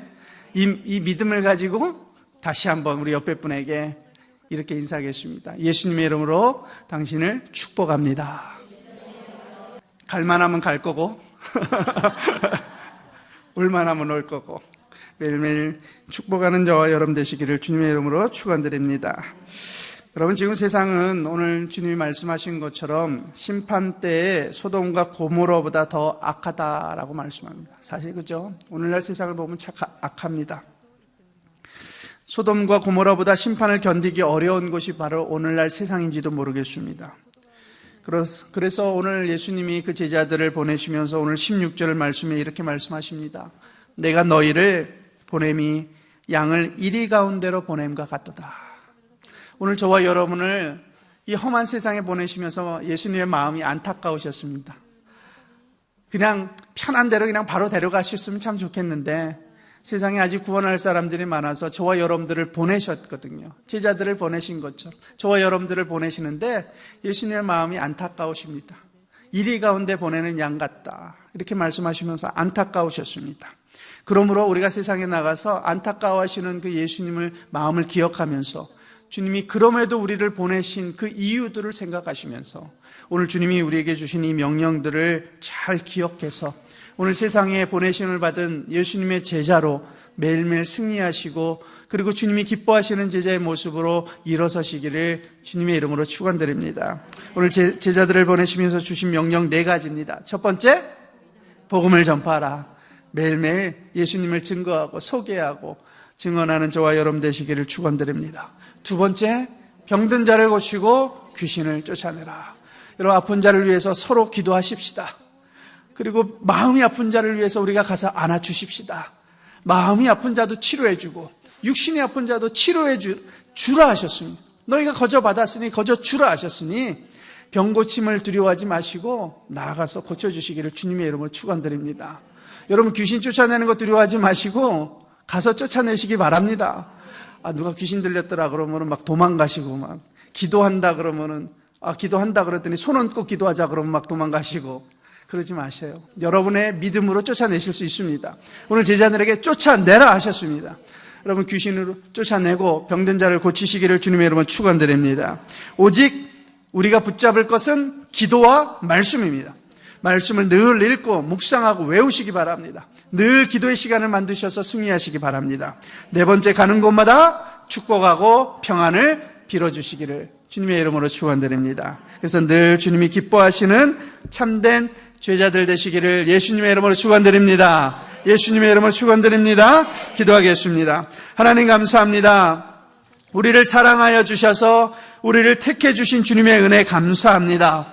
이 믿음을 가지고 다시 한번 우리 옆에 분에게 이렇게 인사하겠습니다. 예수님의 이름으로 당신을 축복합니다. 갈 만하면 갈 거고 올 만하면 올 거고 매일매일 축복하는 저와 여러분 되시기를 주님의 이름으로 축원드립니다. 여러분 지금 세상은 오늘 주님이 말씀하신 것처럼 심판 때에 소돔과 고모라보다 더 악하다라고 말씀합니다. 사실 그죠? 오늘날 세상을 보면 참 악합니다. 소돔과 고모라보다 심판을 견디기 어려운 곳이 바로 오늘날 세상인지도 모르겠습니다. 그래서 오늘 예수님이 그 제자들을 보내시면서 오늘 16절 말씀에 이렇게 말씀하십니다. 내가 너희를 보냄이 양을 이리 가운데로 보냄과 같도다. 오늘 저와 여러분을 이 험한 세상에 보내시면서 예수님의 마음이 안타까우셨습니다. 그냥 편한 대로 그냥 바로 데려가셨으면 참 좋겠는데 세상에 아직 구원할 사람들이 많아서 저와 여러분들을 보내셨거든요. 제자들을 보내신 것처럼 저와 여러분들을 보내시는데 예수님의 마음이 안타까우십니다. 이리 가운데 보내는 양 같다. 이렇게 말씀하시면서 안타까우셨습니다. 그러므로 우리가 세상에 나가서 안타까워하시는 그 예수님을 마음을 기억하면서 주님이 그럼에도 우리를 보내신 그 이유들을 생각하시면서 오늘 주님이 우리에게 주신 이 명령들을 잘 기억해서 오늘 세상에 보내심을 받은 예수님의 제자로 매일매일 승리하시고 그리고 주님이 기뻐하시는 제자의 모습으로 일어서시기를 주님의 이름으로 축원드립니다. 오늘 제자들을 보내시면서 주신 명령 4가지입니다. 첫 번째, 복음을 전파하라. 매일매일 예수님을 증거하고 소개하고 증언하는 저와 여러분 되시기를 축원드립니다. 두 번째, 병든 자를 고치고 귀신을 쫓아내라. 여러분, 아픈 자를 위해서 서로 기도하십시다. 그리고 마음이 아픈 자를 위해서 우리가 가서 안아주십시다. 마음이 아픈 자도 치료해주고 육신이 아픈 자도 치료해주라 하셨습니다. 너희가 거저 받았으니 거저 주라 하셨으니 병 고침을 두려워하지 마시고 나아가서 고쳐주시기를 주님의 이름으로 축원드립니다. 여러분, 귀신 쫓아내는 거 두려워하지 마시고 가서 쫓아내시기 바랍니다. 누가 귀신 들렸더라 그러면은 막 도망가시고 막 기도한다 그러면은 기도한다 그랬더니 손 얹고 기도하자 그러면 막 도망가시고 그러지 마세요. 여러분의 믿음으로 쫓아내실 수 있습니다. 오늘 제자들에게 쫓아내라 하셨습니다. 여러분, 귀신으로 쫓아내고 병든 자를 고치시기를 주님의 이름으로 축원드립니다. 오직 우리가 붙잡을 것은 기도와 말씀입니다. 말씀을 늘 읽고 묵상하고 외우시기 바랍니다. 늘 기도의 시간을 만드셔서 승리하시기 바랍니다. 4번째, 가는 곳마다 축복하고 평안을 빌어주시기를 주님의 이름으로 축원드립니다. 그래서 늘 주님이 기뻐하시는 참된 제자들 되시기를 예수님의 이름으로 축원드립니다. 예수님의 이름으로 축원드립니다. 기도하겠습니다. 하나님 감사합니다. 우리를 사랑하여 주셔서 우리를 택해 주신 주님의 은혜 감사합니다.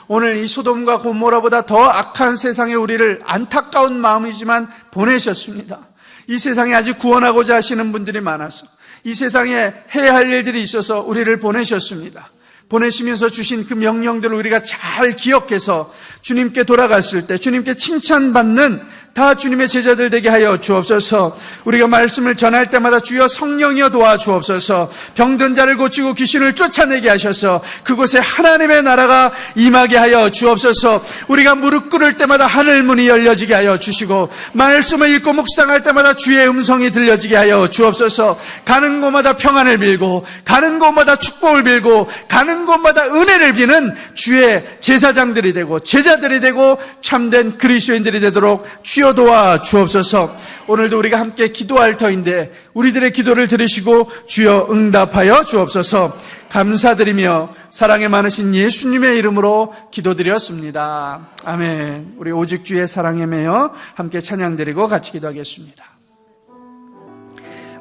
오늘 이 소돔과 고모라보다 더 악한 세상에 우리를 안타까운 마음이지만 보내셨습니다. 이 세상에 아직 구원하고자 하시는 분들이 많아서 이 세상에 해야 할 일들이 있어서 우리를 보내셨습니다. 보내시면서 주신 그 명령들을 우리가 잘 기억해서 주님께 돌아갔을 때 주님께 칭찬받는 다 주님의 제자들 되게 하여 주옵소서. 우리가 말씀을 전할 때마다 주여 성령이여 도와주옵소서. 병든 자를 고치고 귀신을 쫓아내게 하셔서 그곳에 하나님의 나라가 임하게 하여 주옵소서. 우리가 무릎 꿇을 때마다 하늘 문이 열려지게 하여 주시고 말씀을 읽고 묵상할 때마다 주의 음성이 들려지게 하여 주옵소서. 가는 곳마다 평안을 빌고 가는 곳마다 축복을 빌고 가는 곳마다 은혜를 비는 주의 제사장들이 되고 제자들이 되고 참된 그리스도인들이 되도록 주여 도와 주옵소서. 오늘도 우리가 함께 기도할 터인데 우리들의 기도를 들으시고 주여 응답하여 주옵소서. 감사드리며 사랑에 많으신 예수님의 이름으로 기도드렸습니다. 아멘. 우리 오직 주의 사랑에 매여 함께 찬양드리고 같이 기도하겠습니다.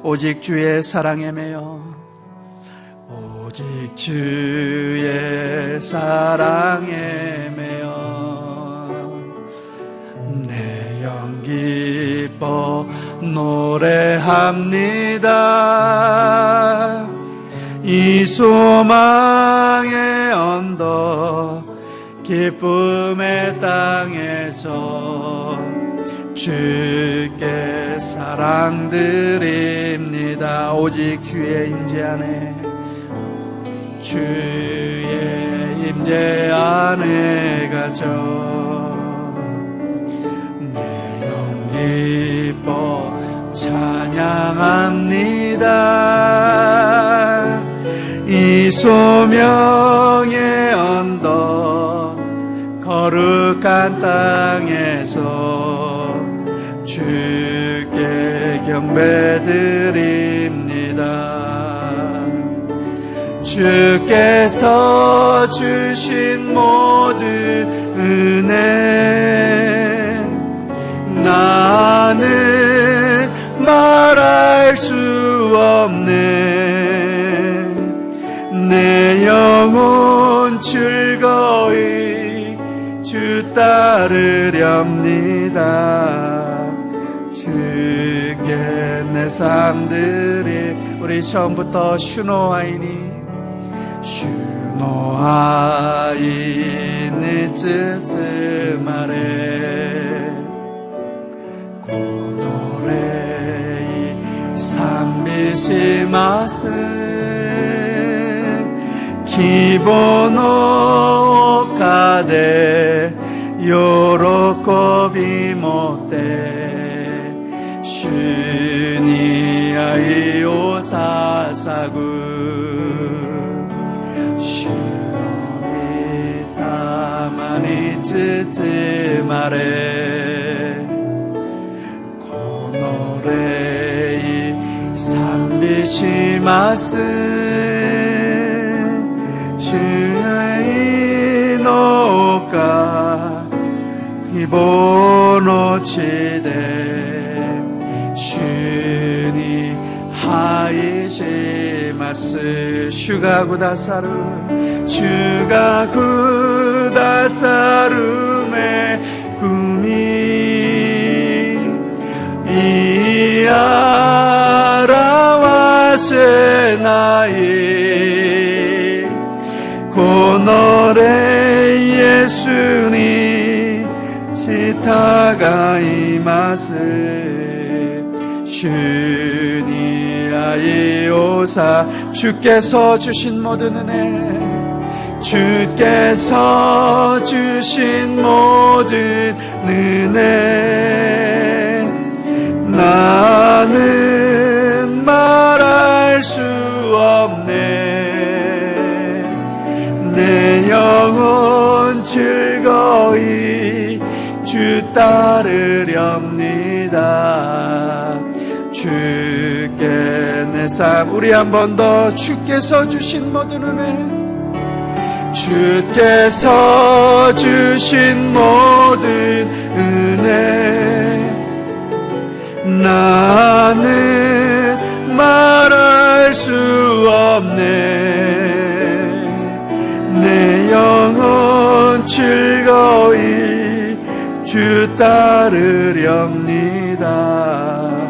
오직 주의 사랑에 매여 오직 주의 사랑에 매여 내 영 기뻐 노래합니다. 이 소망의 언덕 기쁨의 땅에서 주께 사랑 드립니다. 오직 주의 임재 안에 주의 임재 안에 갇혀 기뻐 찬양합니다. 이 소명의 언덕 거룩한 땅에서 주께 경배드립니다. 주께서 주신 모든 은혜 나는 말할 수 없네. 내 영혼 즐거이 따르렵니다. 주께 내 삶들이 우리 처음부터 슈노하이니 슈노하이니 쯔쯔마레 고노레이 산비시마스 기보노 가데 요로코비 모테 슈니 아이오 사사구 슈노미 타마니 쯔쯔마레 고노레이 산비시마스 주이노가 기본오치데 슈니 하이시마스 슈가구다사루 슈가구다사루메 구미 이아라와세나이 고노레 예수니 시타가이마스 슈니 아이오사 주께서 주신 모든 은혜 주께서 주신 모든 은혜 나는 말할 수 없네 내 영혼 즐거이 주 따르렵니다. 주께 내 삶 우리 한 번 더 주께서 주신 모든 은혜 주께서 주신 모든 은혜 나는 말할 수 없네 내 영혼 즐거이 주 따르렵니다.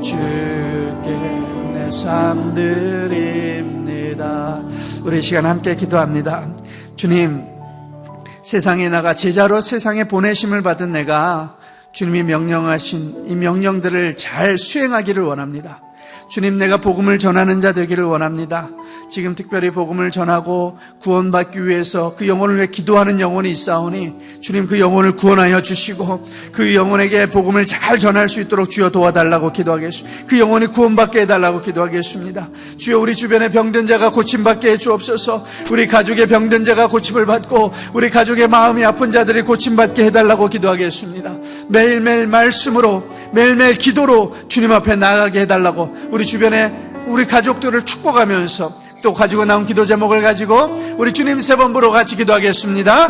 주께 내 삶 드립니다. 우리 시간 함께 기도합니다. 주님, 세상에 나가 제자로 세상에 보내심을 받은 내가 주님이 명령하신 이 명령들을 잘 수행하기를 원합니다. 주님, 내가 복음을 전하는 자 되기를 원합니다. 지금 특별히 복음을 전하고 구원받기 위해서 그 영혼을 위해 기도하는 영혼이 있사오니 주님 그 영혼을 구원하여 주시고 그 영혼에게 복음을 잘 전할 수 있도록 주여 도와달라고 기도하겠습니다. 그 영혼이 구원받게 해달라고 기도하겠습니다. 주여 우리 주변에 병든 자가 고침받게 해주옵소서. 우리 가족의 병든 자가 고침을 받고 우리 가족의 마음이 아픈 자들이 고침받게 해달라고 기도하겠습니다. 매일매일 말씀으로 매일매일 기도로 주님 앞에 나아가게 해달라고 우리 주변에 우리 가족들을 축복하면서 또 가지고 나온 기도 제목을 가지고 우리 주님 세 번 부르고 같이 기도하겠습니다.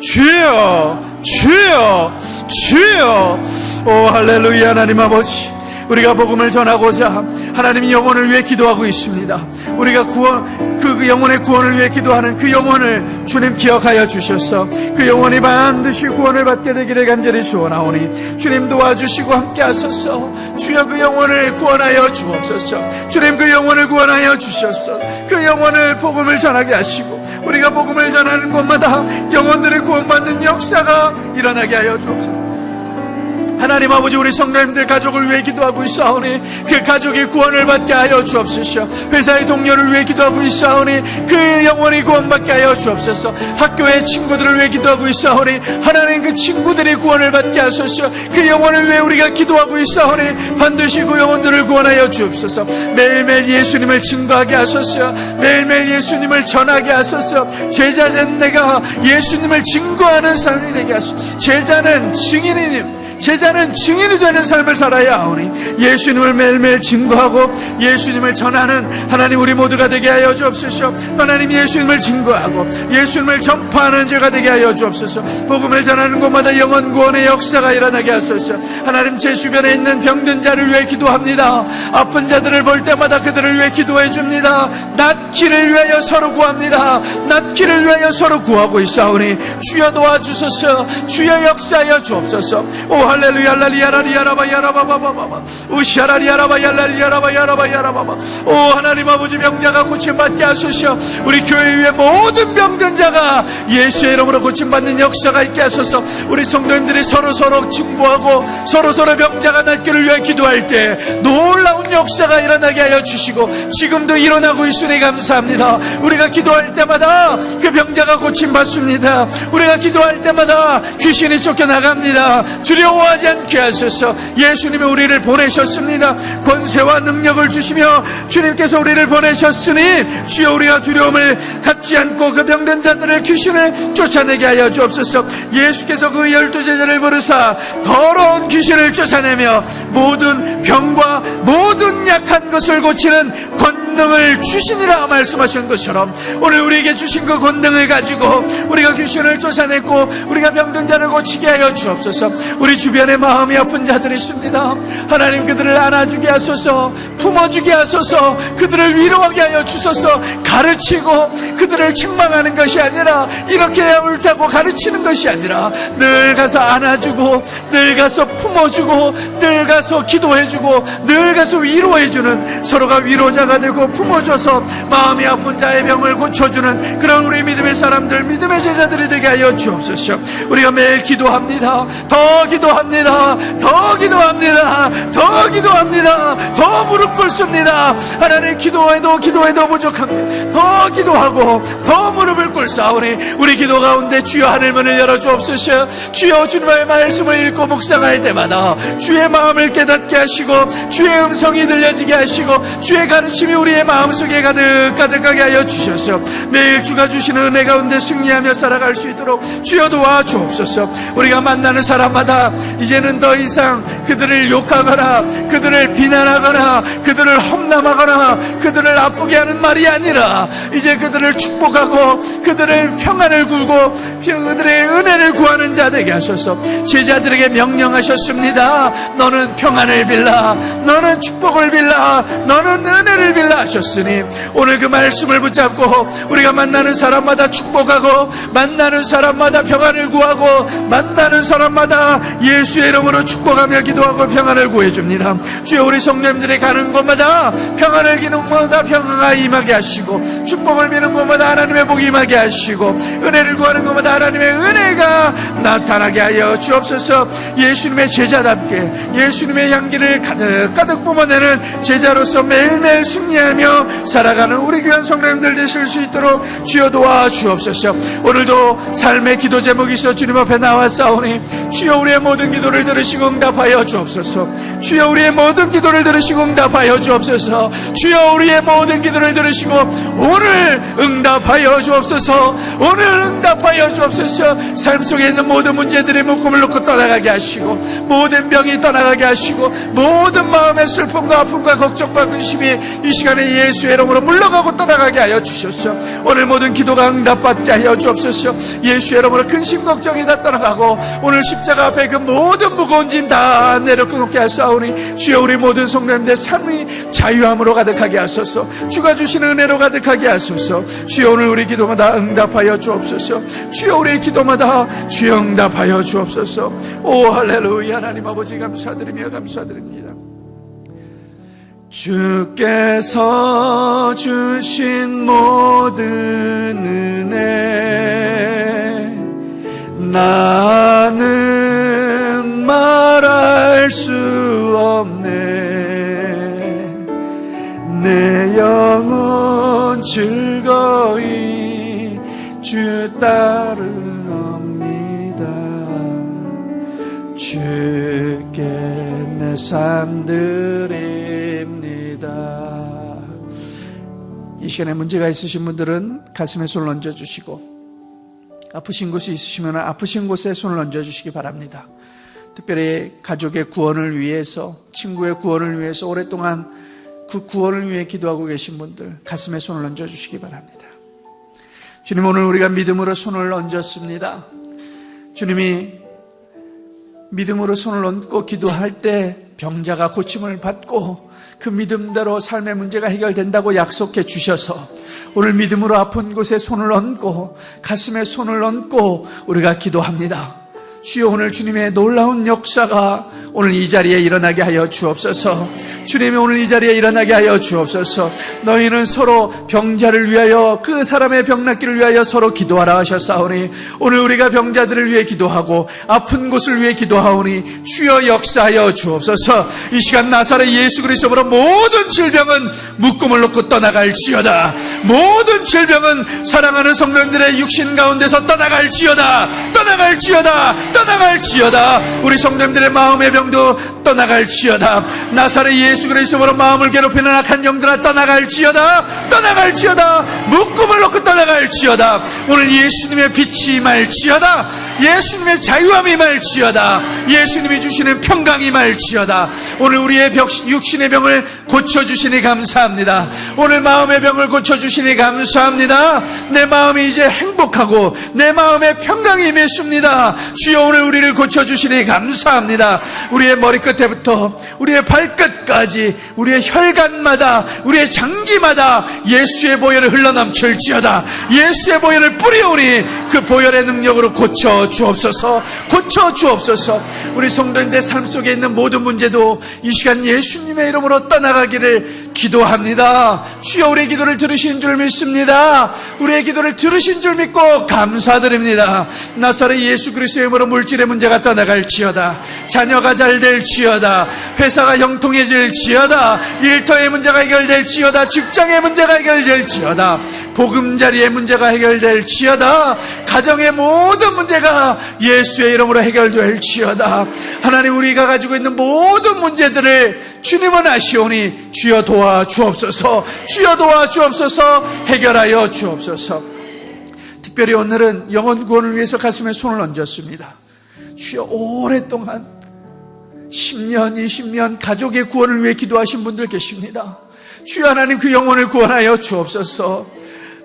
주여 주여 주여. 오 할렐루야. 하나님 아버지, 우리가 복음을 전하고자 하나님이 영혼을 위해 기도하고 있습니다. 우리가 그 영혼의 구원을 위해 기도하는 그 영혼을 주님 기억하여 주셔서 그 영혼이 반드시 구원을 받게 되기를 간절히 소원하오니 주님 도와주시고 함께 하소서. 주여 그 영혼을 구원하여 주옵소서. 주님 그 영혼을 구원하여 주셔서 그 영혼을 복음을 전하게 하시고 우리가 복음을 전하는 곳마다 영혼들의 구원받는 역사가 일어나게 하여 주옵소서. 하나님 아버지, 우리 성도님들 가족을 위해 기도하고 있사오니 그 가족이 구원을 받게 하여 주옵소서. 회사의 동료를 위해 기도하고 있사오니 그 영혼이 구원받게 하여 주옵소서. 학교의 친구들을 위해 기도하고 있사오니 하나님 그 친구들이 구원을 받게 하소서. 그 영혼을 위해 우리가 기도하고 있사오니 반드시 그 영혼들을 구원하여 주옵소서. 매일매일 예수님을 증거하게 하소서. 매일매일 예수님을 전하게 하소서. 제자된 내가 예수님을 증거하는 삶이 되게 하소서. 제자는 증인이니 제자는 증인이 되는 삶을 살아야 하오니 예수님을 매일매일 증거하고 예수님을 전하는 하나님 우리 모두가 되게 하여 주옵소서. 하나님 예수님을 증거하고 예수님을 전파하는 자가 되게 하여 주옵소서. 복음을 전하는 곳마다 영혼 구원의 역사가 일어나게 하소서. 하나님 제 주변에 있는 병든 자를 위해 기도합니다. 아픈 자들을 볼 때마다 그들을 위해 기도해 줍니다. 낫기를 위하여 서로 구합니다. 낫기를 위하여 서로 구하고 있사오니 주여 도와주소서. 주여 역사하여 주옵소서. 오 할렐루야 할렐루야라리야라바 야라바바바바 우시아라리야라바 yar라리야라바 야라바 야라바바. 오 하나님 아버지 병자가 고침받게 하소서. 우리 교회 위에 모든 병든 자가 예수의 이름으로 고침받는 역사가 있게 하소서. 우리 성도님들이 서로 증보하고 서로 병자가 낫기를 위해 기도할 때 놀라운 역사가 일어나게 하여 주시고 지금도 일어나고 있으니 감사합니다. 우리가 기도할 때마다 그 병자가 고침받습니다. 우리가 기도할 때마다 귀신이 쫓겨나갑니다. 두려워하지 않게 하소서. 예수님이 우리를 보내셨습니다. 권세와 능력을 주시며 주님께서 우리를 보내셨으니 주여 우리가 두려움을 갖지 않고 그 병든 자들을 귀신을 쫓아내게 하여 주옵소서. 예수께서 그 12제자를 부르사 더러운 귀신을 쫓아내며 모든 병과 모든 약한 것을 고치는 권능을 주시니라 말씀하신 것처럼 오늘 우리에게 주신 그 권능을 가지고 우리가 귀신을 쫓아냈고 우리가 병든 자를 고치게 하여 주옵소서. 우리 주변에 마음이 아픈 자들이 있습니다. 하나님 그들을 안아주게 하소서. 품어주게 하소서. 그들을 위로하게 하여 주소서. 가르치고 그들을 책망하는 것이 아니라 이렇게 해야 옳다고 가르치는 것이 아니라 늘 가서 안아주고 늘 가서 품어주고 늘 가서 기도해주고 늘 가서 위로해주는 서로가 위로자가 되고 품어줘서 마음이 아픈 자의 병을 고쳐주는 그런 우리 믿음의 사람들 믿음의 제자들이 되게 하여 주옵소서. 우리가 매일 기도합니다. 더 기도합니다. 더 기도합니다. 더 기도합니다. 더 무릎 꿇습니다. 하나님 기도해도 부족합니다. 더 기도하고 더 무릎을 꿇사오니 우리 기도 가운데 주여 하늘문을 열어 주옵소서. 주여 주님의 말씀을 읽고 묵상할 때마다 주의 마음을 깨닫게 하시고 주의 음성이 들려지게 하시고 주의 가르침이 우리의 마음속에 가득하게 하여 주셔서 매일 주가 주시는 은혜 가운데 승리하며 살아갈 수 있도록 주여 도와주옵소서. 우리가 만나는 사람마다 이제는 더 이상 그들을 욕하거나 그들을 비난하거나 그들을 험담하거나 그들을 아프게 하는 말이 아니라 이제 그들을 축복하고 그들을 평안을 구고 그들의 은혜를 구하는 자 되게 하소서. 제자들에게 명령하셨습니다. 너는 평안을 빌라. 너는 축복을 빌라. 너는 은혜를 빌라 하셨으니 오늘 그 말씀을 붙잡고 우리가 만나는 사람마다 축복하고 만나는 사람마다 평안을 구하고 만나는 사람마다 예수의 이름으로 축복하며 기도하고 평안을 구해줍니다. 주여 우리 성도님들이 가는 곳마다 평안을 기는 곳마다 평안가 임하게 하시고 축복을 비는 곳마다 하나님의 복이 임하게 하시고 은혜를 구하는 곳마다 하나님의 은혜가 나타나게 하여 주옵소서. 예수님의 제자답게 예수님의 향기를 가득 뿜어내는 제자로서 매일매일 승리하며 살아가는 우리 귀한 성도님들 되실 수 있도록 주여 도와주옵소서. 오늘도 삶의 기도 제목이 있어 주님 앞에 나왔사오니 주여 우리의 모든 기도를 들으시고 응답하여 주옵소서. 주여 우리의 모든 기도를 들으시고 응답하여 주옵소서. 주여 우리의 모든 기도를 들으시고 오늘 응답하여 주옵소서. 오늘 응답하여 주옵소서. 삶 속에 있는 모든 문제들의 묶음을 놓고 떠나가게 하시고 모든 병이 떠나가게 하시고 모든 마음의 슬픔과 아픔과 걱정과 근심이 이 시간에 예수의 이름으로 물러가고 떠나가게 하여 주셔서 오늘 모든 기도가 응답받게 하여 주옵소서. 예수의 이름으로 근심 걱정이 다 떠나가고 오늘 십자가 앞에 그 모든 무거운 짐 다 내려놓게 하사오니 주여 우리 모든 성도님들 삶이 자유함으로 가득하게 하소서. 주가 주시는 은혜로 가득하게 하소서. 주여 오늘 우리 기도마다 응답하여 주옵소서. 주여 우리의 기도마다 주여 응답하여 주옵소서. 오 할렐루야. 하나님 아버지 감사드립니다. 주께서 주신 모든 은혜 나는 말할 수 없네. 내 영혼 즐거이 주 따르옵니다. 주께 내 삶 드립니다. 이 시간에 문제가 있으신 분들은 가슴에 손을 얹어주시고 아프신 곳이 있으시면 아프신 곳에 손을 얹어주시기 바랍니다. 특별히 가족의 구원을 위해서, 친구의 구원을 위해서 오랫동안 그 구원을 위해 기도하고 계신 분들 가슴에 손을 얹어주시기 바랍니다. 주님, 오늘 우리가 믿음으로 손을 얹었습니다. 주님이 믿음으로 손을 얹고 기도할 때 병자가 고침을 받고 그 믿음대로 삶의 문제가 해결된다고 약속해 주셔서 오늘 믿음으로 아픈 곳에 손을 얹고 가슴에 손을 얹고 우리가 기도합니다. 주여, 오늘 주님의 놀라운 역사가 오늘 이 자리에 일어나게 하여 주옵소서. 주님이 오늘 이 자리에 일어나게 하여 주옵소서. 너희는 서로 병자를 위하여, 그 사람의 병 낫기를 위하여 서로 기도하라 하셨사오니 오늘 우리가 병자들을 위해 기도하고 아픈 곳을 위해 기도하오니 주여 역사하여 주옵소서. 이 시간 나사렛 예수 그리스도로 모든 질병은 묶음을 놓고 떠나갈지어다. 모든 질병은 사랑하는 성도님들의 육신 가운데서 떠나갈지어다. 떠나갈지어다. 떠나갈지어다. 우리 성도님들의 마음의 병도 떠나갈지어다. 나사렛 예수 그리스도로 마음을 괴롭히는 악한 영들아 떠나갈지어다. 떠나갈지어다. 묶음을 놓고 떠나갈지어다. 오늘 예수님의 빛이 임할지어다. 예수님의 자유함이 임할지어다. 예수님이 주시는 평강이 임할지어다. 오늘 우리의 육신의 병을 고쳐주시니 감사합니다. 오늘 마음의 병을 고쳐주시니 감사합니다. 내 마음이 이제 행복하고 내 마음에 평강이 임했습니다. 주여, 오늘 우리를 고쳐주시니 감사합니다. 우리의 머리끝에부터 우리의 발끝까지 우리의 혈관마다 우리의 장기마다 예수의 보혈을 흘러넘칠지어다. 예수의 보혈을 뿌리오니 그 보혈의 능력으로 고쳐 주옵소서. 고쳐 주옵소서. 우리 성도님들 삶 속에 있는 모든 문제도 이 시간 예수님의 이름으로 떠나가기를 기도합니다. 주여, 우리의 기도를 들으신 줄 믿습니다. 우리의 기도를 들으신 줄 믿고 감사드립니다. 나사렛 예수 그리스도의 이름으로 물질의 문제가 떠나갈지어다. 자녀가 잘 될지어다. 회사가 형통해질지어다. 일터의 문제가 해결될지어다. 직장의 문제가 해결될지어다. 보금자리의 문제가 해결될지어다. 가정의 모든 문제가 예수의 이름으로 해결될지어다. 하나님, 우리가 가지고 있는 모든 문제들을 주님은 아시오니 주여 도와주옵소서. 주여 도와주옵소서. 해결하여 주옵소서. 특별히 오늘은 영혼 구원을 위해서 가슴에 손을 얹었습니다. 주여, 오랫동안 10년, 20년 가족의 구원을 위해 기도하신 분들 계십니다. 주여 하나님, 그 영혼을 구원하여 주옵소서.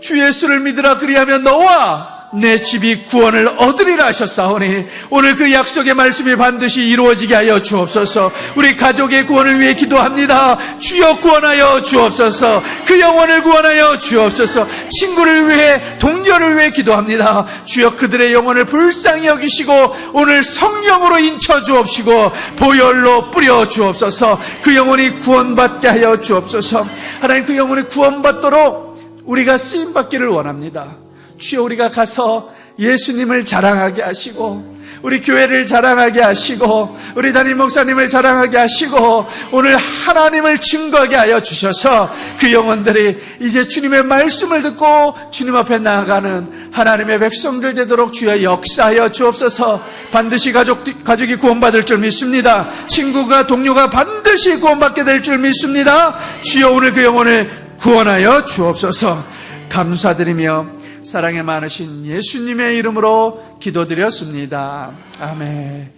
주 예수를 믿으라, 그리하면 너와 내 집이 구원을 얻으리라 하셨사오니 오늘 그 약속의 말씀이 반드시 이루어지게 하여 주옵소서. 우리 가족의 구원을 위해 기도합니다. 주여 구원하여 주옵소서. 그 영혼을 구원하여 주옵소서. 친구를 위해, 동료를 위해 기도합니다. 주여, 그들의 영혼을 불쌍히 여기시고 오늘 성령으로 인쳐 주옵시고 보혈로 뿌려 주옵소서. 그 영혼이 구원받게 하여 주옵소서. 하나님, 그 영혼이 구원받도록 우리가 쓰임받기를 원합니다. 주여, 우리가 가서 예수님을 자랑하게 하시고 우리 교회를 자랑하게 하시고 우리 담임 목사님을 자랑하게 하시고 오늘 하나님을 증거하게 하여 주셔서 그 영혼들이 이제 주님의 말씀을 듣고 주님 앞에 나아가는 하나님의 백성들 되도록 주여 역사하여 주옵소서. 반드시 가족이 구원받을 줄 믿습니다. 친구가, 동료가 반드시 구원받게 될 줄 믿습니다. 주여, 오늘 그 영혼을 구원하여 주옵소서. 감사드리며 사랑에 많으신 예수님의 이름으로 기도드렸습니다. 아멘.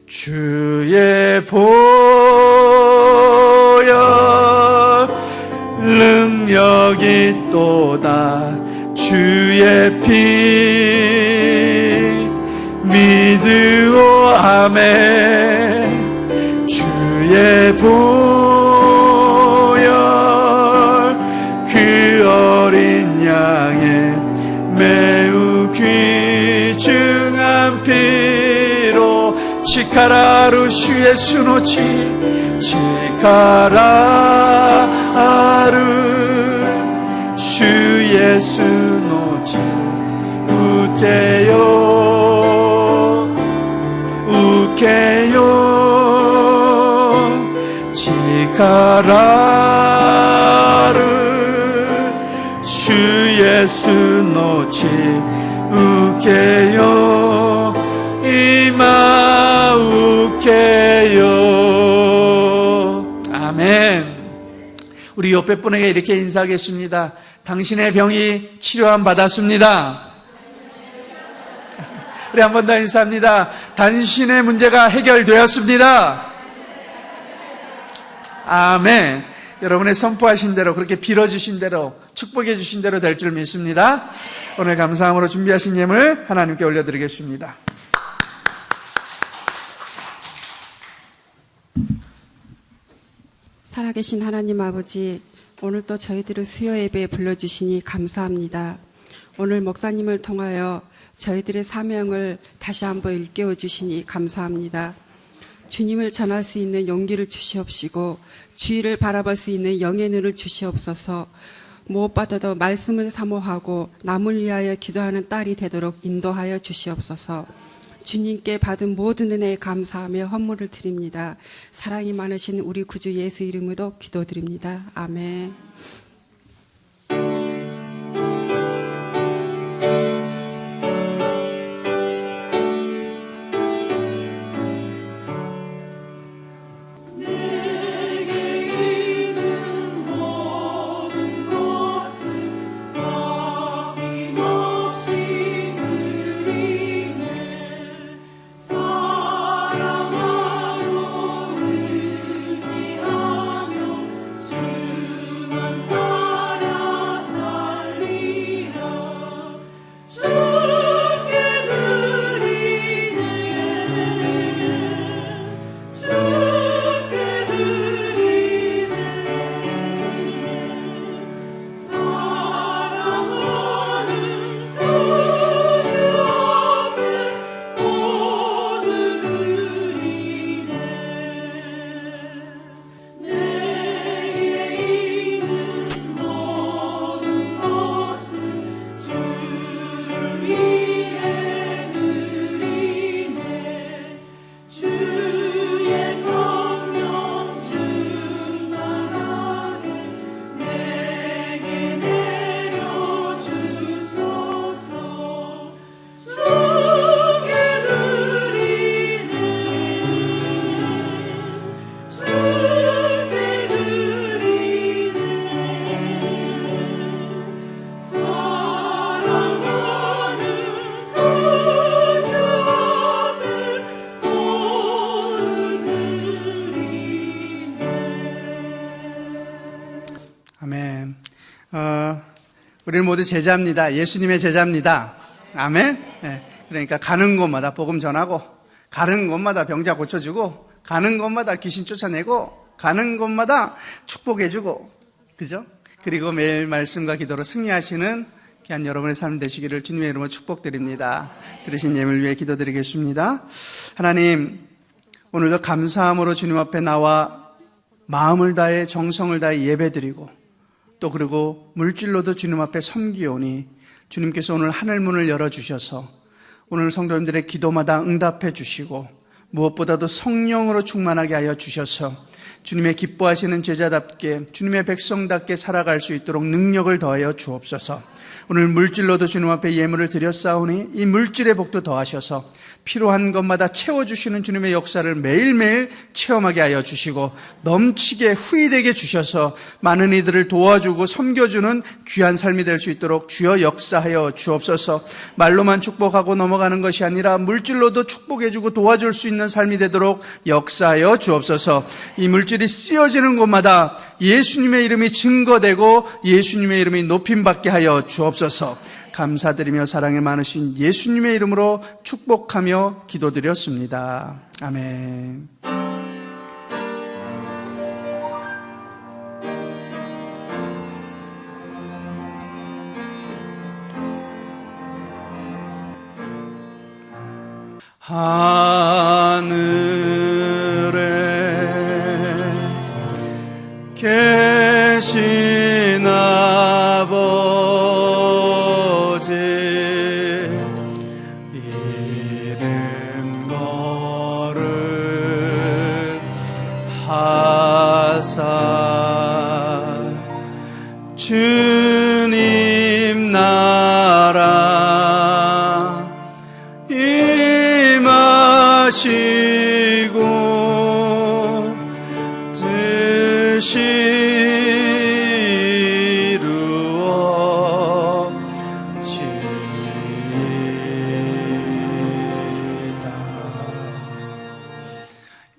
주의 보혈 능력이 또다. 주의 피 믿으오. 아멘. 주의 보혈 그 어린 양의 매우 귀중한 피로 치카라루 슈의 수노치 치카라루 슈의 수노치 우케요 우케요 치카라루 예수 노치 우케요 이마 우케요. 아멘. 우리 옆에 분에게 이렇게 인사하겠습니다. 당신의 병이 치료함 받았습니다. 우리 한 번 더 인사합니다. 당신의 문제가 해결되었습니다. 아멘. 여러분의 선포하신 대로, 그렇게 빌어주신 대로, 축복해 주신 대로 될 줄 믿습니다. 오늘 감사함으로 준비하신 예물 하나님께 올려드리겠습니다. 살아계신 하나님 아버지, 오늘 또 저희들을 수요 예배에 불러주시니 감사합니다. 오늘 목사님을 통하여 저희들의 사명을 다시 한번 일깨워 주시니 감사합니다. 주님을 전할 수 있는 용기를 주시옵시고 주의를 바라볼 수 있는 영의 눈을 주시옵소서. 무엇보다도 말씀을 사모하고 남을 위하여 기도하는 딸이 되도록 인도하여 주시옵소서. 주님께 받은 모든 은혜에 감사하며 헌물을 드립니다. 사랑이 많으신 우리 구주 예수 이름으로 기도드립니다. 아멘. 아멘. 우리는 모두 제자입니다. 예수님의 제자입니다. 아멘. 네. 그러니까 가는 곳마다 복음 전하고, 가는 곳마다 병자 고쳐주고, 가는 곳마다 귀신 쫓아내고, 가는 곳마다 축복해주고, 그죠? 그리고 매일 말씀과 기도로 승리하시는 귀한 여러분의 삶 되시기를 주님의 이름으로 축복드립니다. 들으신 예물 위해 기도드리겠습니다. 하나님, 오늘도 감사함으로 주님 앞에 나와 마음을 다해 정성을 다해 예배드리고, 또 그리고 물질로도 주님 앞에 섬기오니 주님께서 오늘 하늘문을 열어주셔서 오늘 성도님들의 기도마다 응답해 주시고 무엇보다도 성령으로 충만하게 하여 주셔서 주님의 기뻐하시는 제자답게 주님의 백성답게 살아갈 수 있도록 능력을 더하여 주옵소서. 오늘 물질로도 주님 앞에 예물을 드렸사오니 이 물질의 복도 더하셔서 필요한 것마다 채워주시는 주님의 역사를 매일매일 체험하게 하여 주시고 넘치게 후히되게 주셔서 많은 이들을 도와주고 섬겨주는 귀한 삶이 될 수 있도록 주여 역사하여 주옵소서. 말로만 축복하고 넘어가는 것이 아니라 물질로도 축복해주고 도와줄 수 있는 삶이 되도록 역사하여 주옵소서. 이 물질이 쓰여지는 곳마다 예수님의 이름이 증거되고 예수님의 이름이 높임받게 하여 주옵소서. 감사드리며 사랑이 많으신 예수님의 이름으로 축복하며 기도드렸습니다. 아멘. 하늘에 계신 아버지 이름 거룩하시며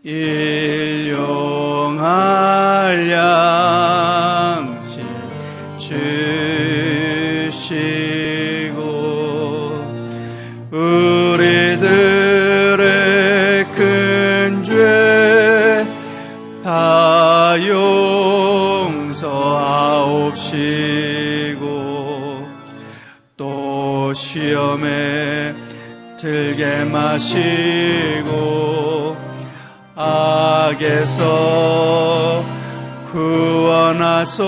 일용할 양식 주시고 우리들의 큰 죄 다 용서하옵시고 또 시험에 들게 마시고 악에서 구원하소서.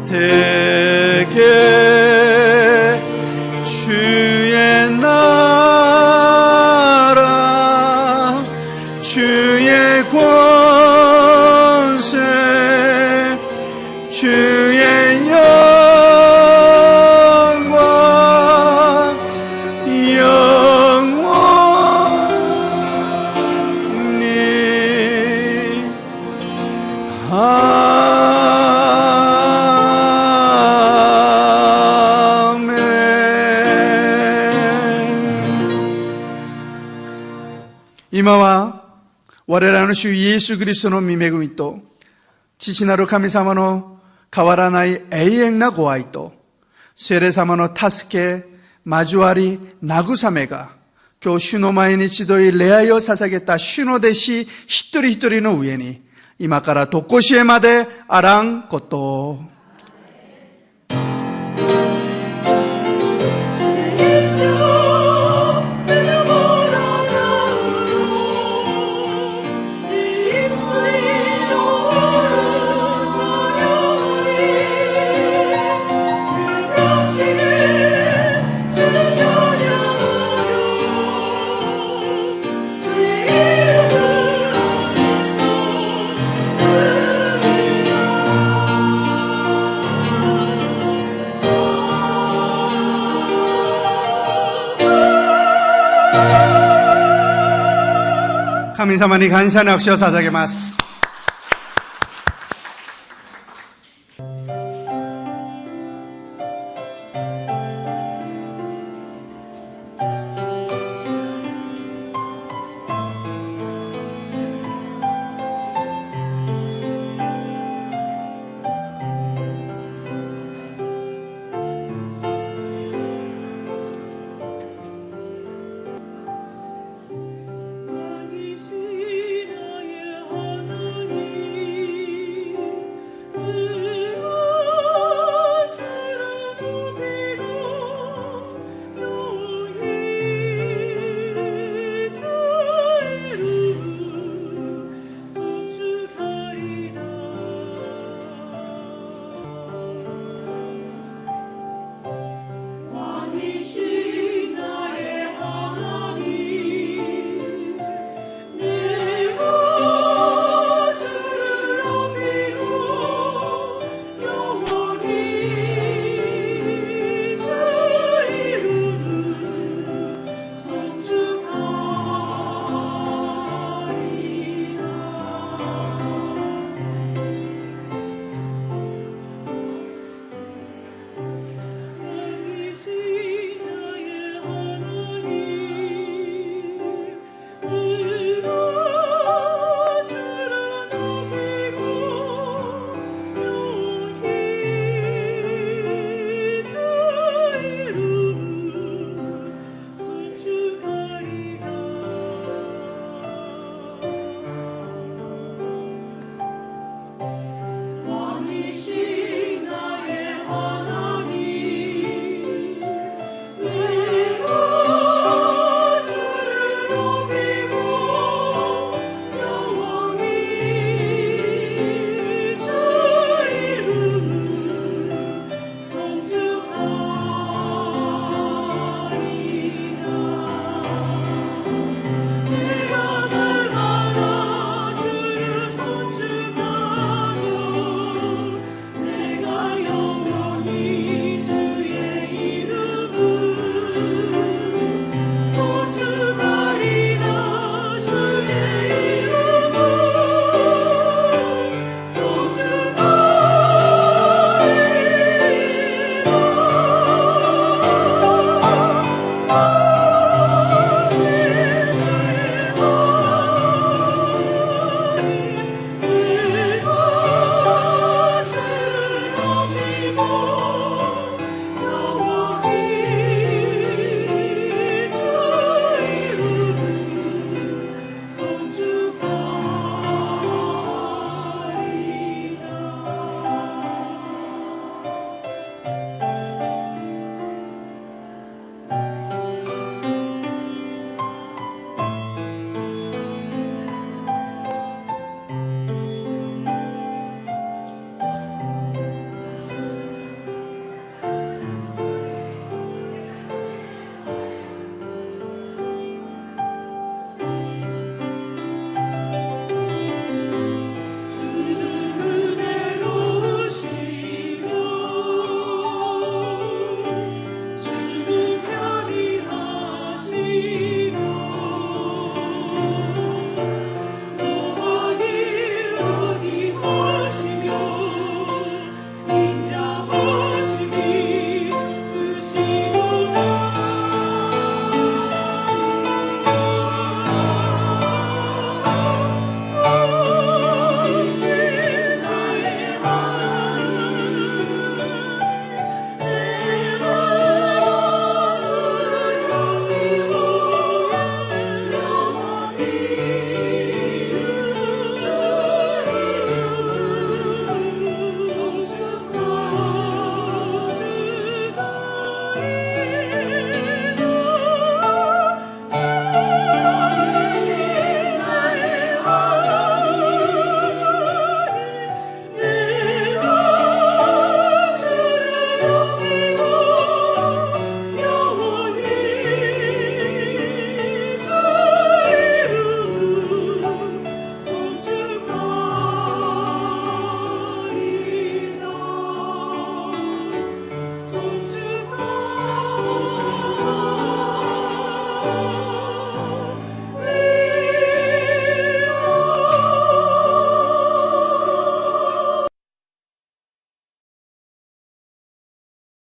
대개 주의 나라 주의 권세 주의 영광 영원히今は我らの主イエス・キリストの御恵みと父なる神様の変わらない永遠なご愛と聖霊様の助け交わり慰めが今日主の前に集い礼拝を捧げた主の弟子一人一人の上に今からとこしえまであらんことを。神様に感謝の拍手を捧げます。